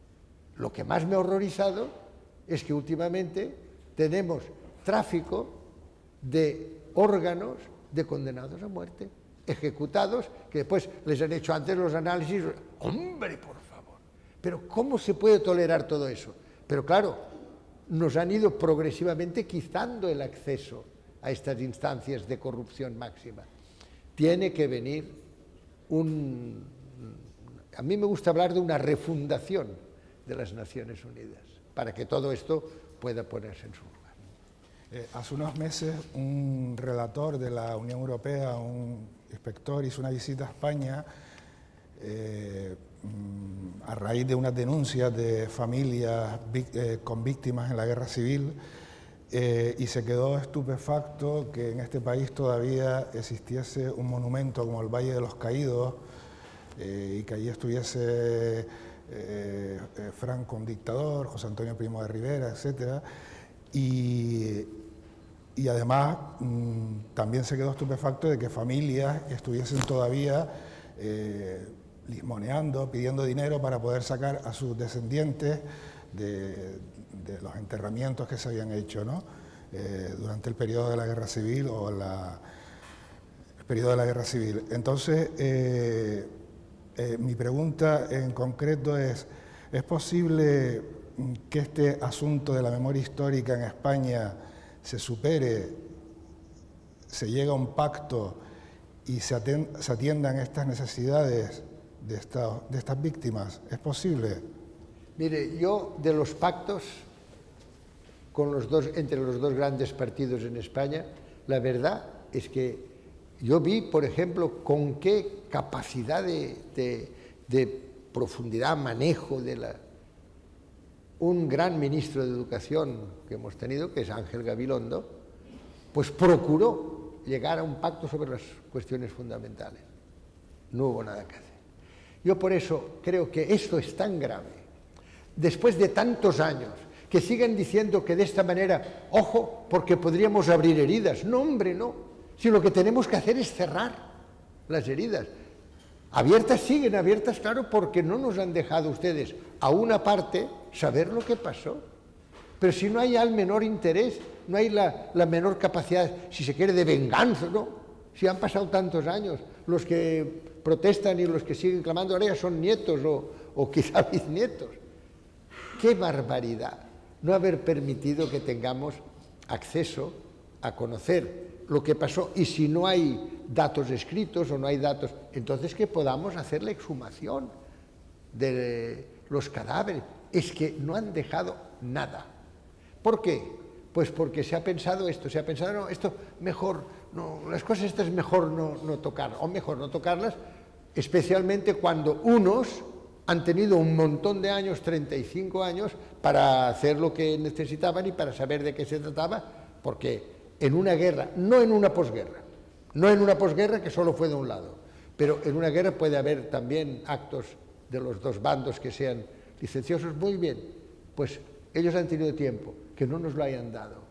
Lo que más me ha horrorizado es que últimamente tenemos tráfico de órganos de condenados a muerte, ejecutados, que después les han hecho antes los análisis. ¡Hombre, por favor! Pero ¿cómo se puede tolerar todo eso? Pero claro, nos han ido progresivamente quitando el acceso a estas instancias de corrupción máxima. Tiene que venir a mí me gusta hablar de una refundación de las Naciones Unidas, para que todo esto pueda ponerse en su lugar. Hace unos meses un relator de la Unión Europea, un inspector, hizo una visita a España a raíz de unas denuncias de familias con víctimas en la guerra civil, y se quedó estupefacto que en este país todavía existiese un monumento como el Valle de los Caídos, y que allí estuviese Franco, un dictador, José Antonio Primo de Rivera, etc. Y además también se quedó estupefacto de que familias estuviesen todavía limoneando, pidiendo dinero para poder sacar a sus descendientes de los enterramientos que se habían hecho, ¿no? Durante el periodo de la Guerra Civil o el periodo de la Guerra Civil. Entonces, mi pregunta en concreto ¿es posible que este asunto de la memoria histórica en España se supere, se llegue a un pacto y se atiendan estas necesidades de estas víctimas? ¿Es posible? Mire, yo de los pactos entre los dos grandes partidos en España, la verdad es que yo vi, por ejemplo, con qué capacidad de profundidad, manejo un gran ministro de Educación que hemos tenido, que es Ángel Gabilondo, pues procuró llegar a un pacto sobre las cuestiones fundamentales. No hubo nada que hacer. Yo por eso creo que esto es tan grave, después de tantos años, que sigan diciendo que de esta manera, ojo, porque podríamos abrir heridas. No, hombre, no. Si lo que tenemos que hacer es cerrar las heridas. Abiertas siguen abiertas, claro, porque no nos han dejado ustedes a una parte saber lo que pasó. Pero si no hay el menor interés, no hay la menor capacidad, si se quiere, de venganza, ¿no? Si han pasado tantos años, los que protestan y los que siguen clamando ahora ya son nietos o quizá bisnietos. ¡Qué barbaridad! No haber permitido que tengamos acceso a conocer lo que pasó, y si no hay datos escritos o no hay datos, entonces que podamos hacer la exhumación de los cadáveres. Es que no han dejado nada. ¿Por qué? Pues porque se ha pensado esto, se ha pensado, no, esto mejor, no, las cosas estas mejor no tocarlas, o mejor no tocarlas, especialmente cuando unos han tenido un montón de años, 35 años, para hacer lo que necesitaban y para saber de qué se trataba, porque en una guerra, no en una posguerra que solo fue de un lado, pero en una guerra puede haber también actos de los dos bandos que sean licenciosos. Muy bien, pues ellos han tenido tiempo, que no nos lo hayan dado.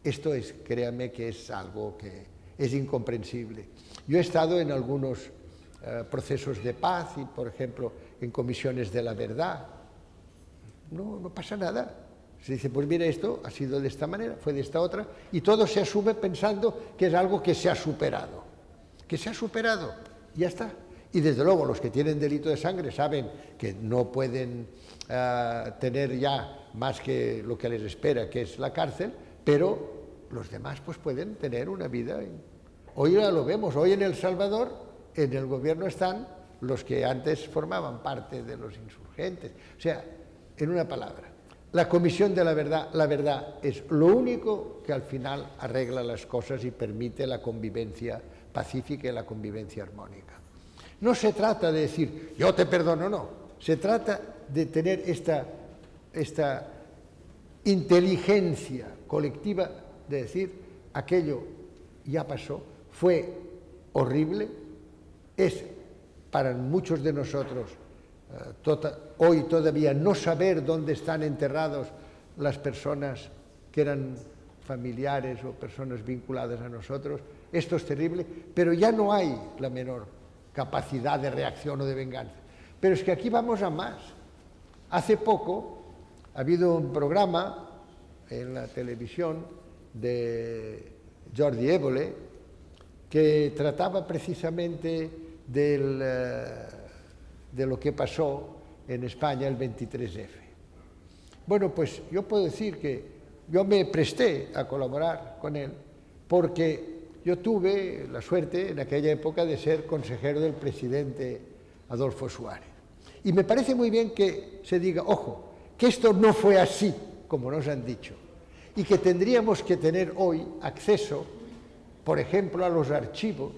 Esto es, créanme, que es algo que es incomprensible. Yo he estado en algunos procesos de paz y, por ejemplo, en comisiones de la verdad. No pasa nada. Se dice, pues mira, esto ha sido de esta manera, fue de esta otra, y todo se asume pensando que es algo que se ha superado. Que se ha superado, y ya está. Y desde luego los que tienen delito de sangre saben que no pueden tener ya más que lo que les espera, que es la cárcel, pero los demás pues pueden tener una vida. Hoy ya lo vemos, hoy en El Salvador, en el gobierno están los que antes formaban parte de los insurgentes. O sea, en una palabra, la Comisión de la verdad es lo único que al final arregla las cosas y permite la convivencia pacífica y la convivencia armónica. No se trata de decir, yo te perdono, no. Se trata de tener esta inteligencia colectiva de decir, aquello ya pasó, fue horrible, es para muchos de nosotros hoy todavía no saber dónde están enterrados las personas que eran familiares o personas vinculadas a nosotros. Esto es terrible, pero ya no hay la menor capacidad de reacción o de venganza. Pero es que aquí vamos a más. Hace poco ha habido un programa en la televisión de Jordi Évole que trataba precisamente de lo que pasó en España el 23F. Bueno, pues yo puedo decir que yo me presté a colaborar con él porque yo tuve la suerte en aquella época de ser consejero del presidente Adolfo Suárez. Y me parece muy bien que se diga, ojo, que esto no fue así, como nos han dicho, y que tendríamos que tener hoy acceso, por ejemplo, a los archivos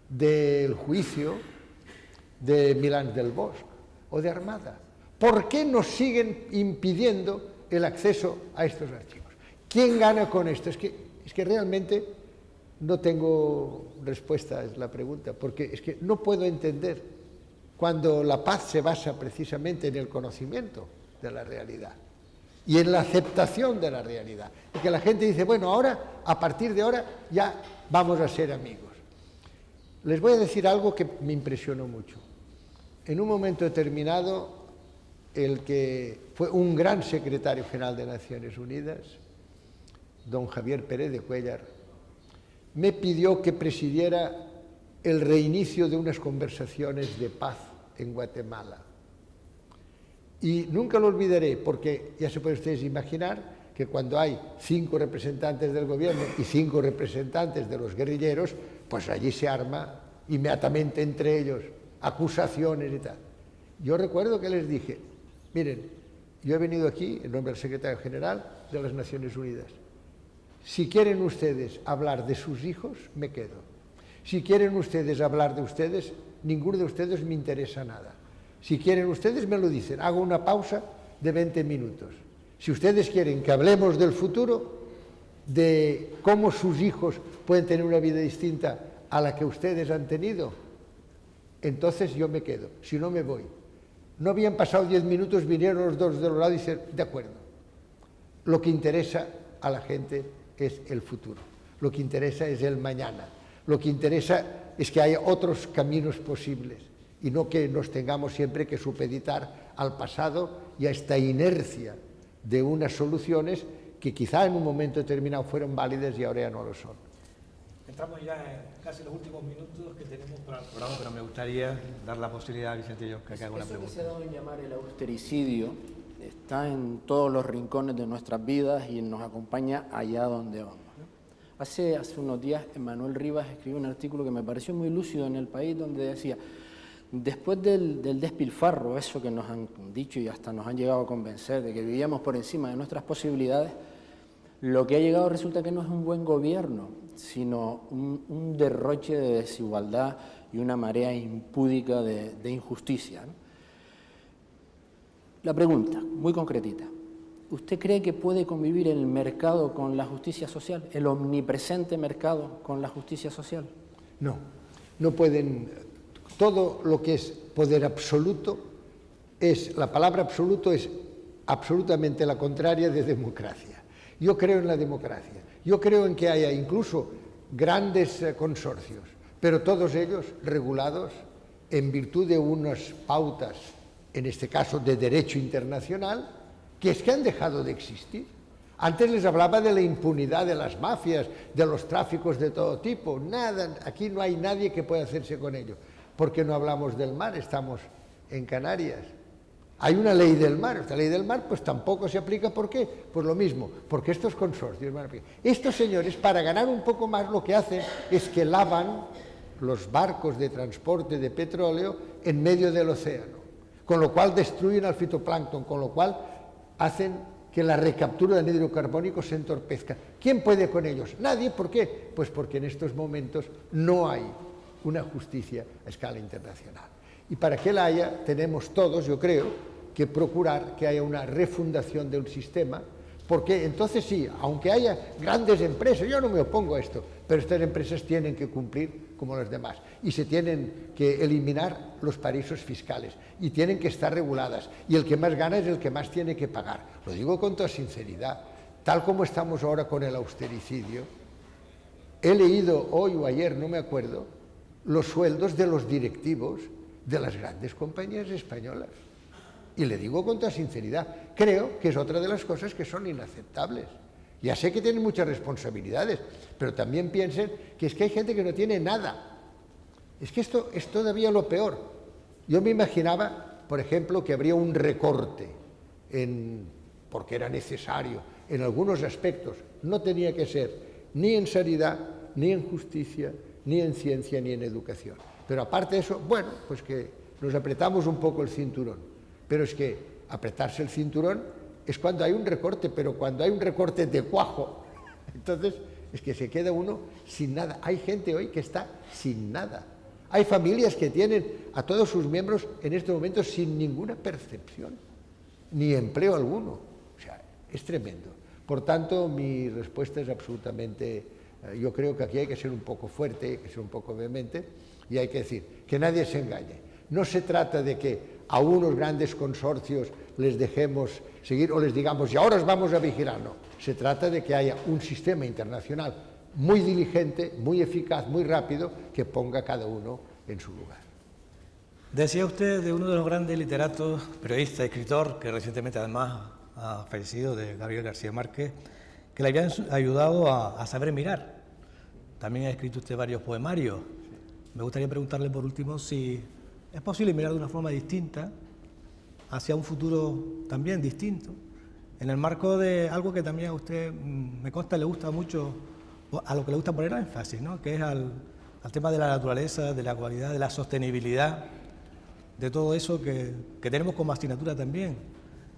del juicio de Milán del Bosch o de Armada? ¿Por qué nos siguen impidiendo el acceso a estos archivos? ¿Quién gana con esto? Es que realmente no tengo respuesta, es la pregunta, porque es que no puedo entender cuando la paz se basa precisamente en el conocimiento de la realidad y en la aceptación de la realidad. Y que la gente dice, bueno, ahora, a partir de ahora, ya vamos a ser amigos. Les voy a decir algo que me impresionó mucho. En un momento determinado, el que fue un gran secretario general de Naciones Unidas, don Javier Pérez de Cuéllar, me pidió que presidiera el reinicio de unas conversaciones de paz en Guatemala. Y nunca lo olvidaré, porque ya se pueden ustedes imaginar que cuando hay 5 representantes del gobierno y 5 representantes de los guerrilleros, pues allí se arma inmediatamente entre ellos acusaciones y tal. Yo recuerdo que les dije, miren, yo he venido aquí en nombre del secretario general de las Naciones Unidas. Si quieren ustedes hablar de sus hijos, me quedo. Si quieren ustedes hablar de ustedes, ninguno de ustedes me interesa nada. Si quieren ustedes, me lo dicen. Hago una pausa de 20 minutos. Si ustedes quieren que hablemos del futuro, de cómo sus hijos pueden tener una vida distinta a la que ustedes han tenido, entonces yo me quedo. Si no, me voy. No habían pasado 10 minutos, vinieron los dos de los lados y dijeron, de acuerdo. Lo que interesa a la gente es el futuro. Lo que interesa es el mañana. Lo que interesa es que haya otros caminos posibles y no que nos tengamos siempre que supeditar al pasado y a esta inercia de unas soluciones que quizá en un momento determinado fueron válidas y ahora ya no lo son. Entramos ya en casi los últimos minutos que tenemos para el programa, pero me gustaría dar la posibilidad a Vicentillo que haga una pregunta. Eso que se ha dado en llamar el austericidio está en todos los rincones de nuestras vidas y nos acompaña allá donde vamos, ¿no? Hace unos días Emanuel Rivas escribió un artículo que me pareció muy lúcido en El País, donde decía, después del despilfarro, eso que nos han dicho y hasta nos han llegado a convencer de que vivíamos por encima de nuestras posibilidades, lo que ha llegado resulta que no es un buen gobierno, sino un derroche de desigualdad y una marea impúdica de injusticia, ¿no? La pregunta, muy concretita, ¿usted cree que puede convivir el mercado con la justicia social, el omnipresente mercado con la justicia social? No, no pueden. Todo lo que es poder absoluto la palabra absoluto es absolutamente la contraria de democracia. Yo creo en la democracia, yo creo en que haya incluso grandes consorcios, pero todos ellos regulados en virtud de unas pautas, en este caso de derecho internacional, que es que han dejado de existir. Antes les hablaba de la impunidad de las mafias, de los tráficos de todo tipo. Nada, aquí no hay nadie que pueda hacerse con ello. ¿Por qué no hablamos del mar? Estamos en Canarias. Hay una ley del mar. Esta ley del mar pues tampoco se aplica. ¿Por qué? Pues lo mismo, porque estos consorcios van a aplicar. Estos señores, para ganar un poco más, lo que hacen es que lavan los barcos de transporte de petróleo en medio del océano, con lo cual destruyen al fitoplancton, con lo cual hacen que la recaptura del anhídrido carbónico se entorpezca. ¿Quién puede con ellos? Nadie. ¿Por qué? Pues porque en estos momentos no hay una justicia a escala internacional. Y para que la haya, tenemos todos, yo creo, que procurar que haya una refundación del sistema, porque entonces sí, aunque haya grandes empresas, yo no me opongo a esto, pero estas empresas tienen que cumplir como las demás y se tienen que eliminar los paraísos fiscales y tienen que estar reguladas y el que más gana es el que más tiene que pagar. Lo digo con toda sinceridad, tal como estamos ahora con el austericidio. He leído hoy o ayer, no me acuerdo, los sueldos de los directivos de las grandes compañías españolas. Y le digo con toda sinceridad, creo que es otra de las cosas que son inaceptables. Ya sé que tienen muchas responsabilidades, pero también piensen que es que hay gente que no tiene nada. Es que esto es todavía lo peor. Yo me imaginaba, por ejemplo, que habría un recorte, porque era necesario, en algunos aspectos. No tenía que ser ni en sanidad, ni en justicia, ni en ciencia, ni en educación. Pero aparte de eso, bueno, pues que nos apretamos un poco el cinturón. Pero es que apretarse el cinturón es cuando hay un recorte, pero cuando hay un recorte de cuajo, entonces es que se queda uno sin nada. Hay gente hoy que está sin nada. Hay familias que tienen a todos sus miembros en estos momentos sin ninguna percepción, ni empleo alguno. O sea, es tremendo. Por tanto, mi respuesta es absolutamente... yo creo que aquí hay que ser un poco fuerte, hay que ser un poco vehemente, y hay que decir que nadie se engañe. No se trata de que a unos grandes consorcios les dejemos seguir o les digamos, y ahora os vamos a vigilar. No, se trata de que haya un sistema internacional muy diligente, muy eficaz, muy rápido, que ponga a cada uno en su lugar. Decía usted de uno de los grandes literatos, periodista, escritor, que recientemente además ha fallecido, de Gabriel García Márquez, que le habían ayudado a saber mirar. También ha escrito usted varios poemarios. Me gustaría preguntarle por último si es posible mirar de una forma distinta hacia un futuro también distinto, en el marco de algo que también a usted, me consta, le gusta mucho, a lo que le gusta poner énfasis, ¿no? Que es al tema de la naturaleza, de la cualidad, de la sostenibilidad, de todo eso que tenemos como asignatura también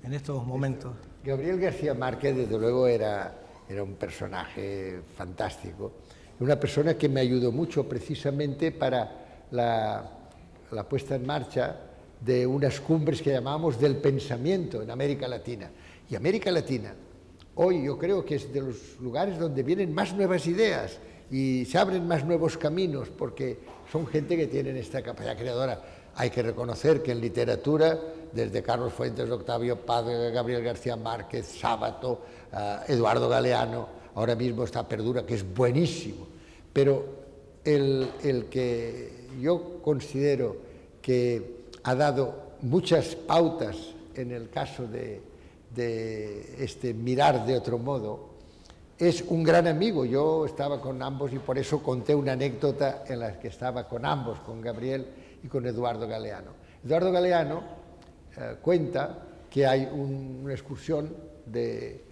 en estos momentos. Gabriel García Márquez, desde luego, era un personaje fantástico, una persona que me ayudó mucho precisamente para la puesta en marcha de unas cumbres que llamamos del pensamiento en América Latina. Y América Latina, hoy yo creo que es de los lugares donde vienen más nuevas ideas y se abren más nuevos caminos, porque son gente que tienen esta capacidad creadora. Hay que reconocer que en literatura, desde Carlos Fuentes, Octavio Paz, Gabriel García Márquez, Sábato, Eduardo Galeano, ahora mismo está Perdura, que es buenísimo, pero el que yo considero que ha dado muchas pautas en el caso de este mirar de otro modo, es un gran amigo. Yo estaba con ambos y por eso conté una anécdota en la que estaba con ambos, con Gabriel y con Eduardo Galeano. Eduardo Galeano cuenta que hay una excursión de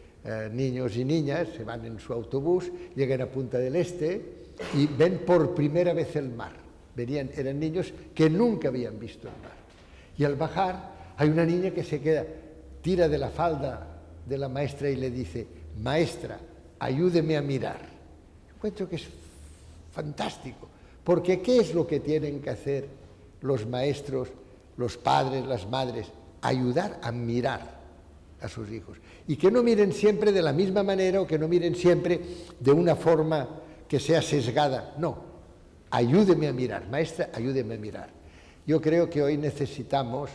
niños y niñas, se van en su autobús, llegan a Punta del Este y ven por primera vez el mar. Eran niños que nunca habían visto el mar. Y al bajar hay una niña que se queda, tira de la falda de la maestra y le dice: maestra, ayúdeme a mirar. Encuentro que es fantástico, porque ¿qué es lo que tienen que hacer los maestros, los padres, las madres? Ayudar a mirar a sus hijos. Y que no miren siempre de la misma manera o que no miren siempre de una forma que sea sesgada. No, ayúdeme a mirar, maestra, ayúdeme a mirar. Yo creo que hoy necesitamos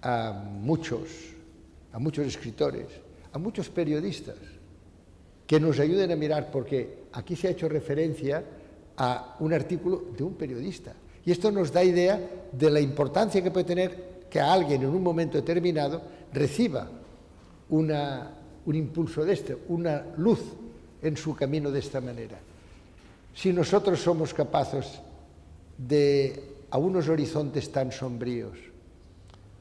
a muchos escritores, a muchos periodistas, que nos ayuden a mirar, porque aquí se ha hecho referencia a un artículo de un periodista. Y esto nos da idea de la importancia que puede tener que alguien en un momento determinado reciba un impulso de este, una luz en su camino de esta manera. Si nosotros somos capaces de, a unos horizontes tan sombríos,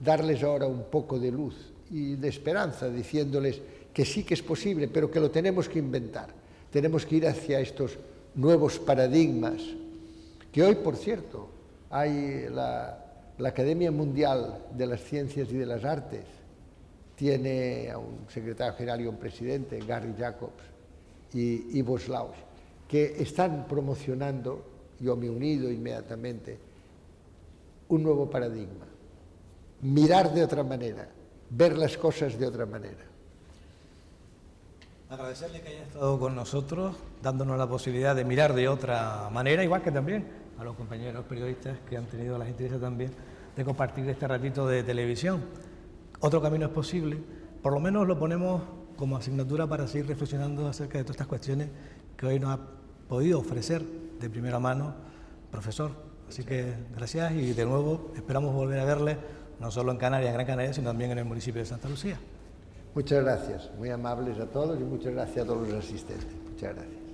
darles ahora un poco de luz y de esperanza, diciéndoles que sí que es posible, pero que lo tenemos que inventar. Tenemos que ir hacia estos nuevos paradigmas, que hoy, por cierto, hay la Academia Mundial de las Ciencias y de las Artes, tiene a un secretario general y un presidente, Gary Jacobs y Ivo Slaus, que están promocionando, yo me he unido inmediatamente, un nuevo paradigma. Mirar de otra manera, ver las cosas de otra manera. Agradecerle que haya estado con nosotros, dándonos la posibilidad de mirar de otra manera, igual que también a los compañeros periodistas que han tenido la gentileza también de compartir este ratito de televisión. Otro camino es posible, por lo menos lo ponemos como asignatura para seguir reflexionando acerca de todas estas cuestiones que hoy nos ha podido ofrecer de primera mano, profesor. Así que gracias y de nuevo esperamos volver a verle, no solo en Canarias, en Gran Canaria, sino también en el municipio de Santa Lucía. Muchas gracias, muy amables a todos y muchas gracias a todos los asistentes. Muchas gracias.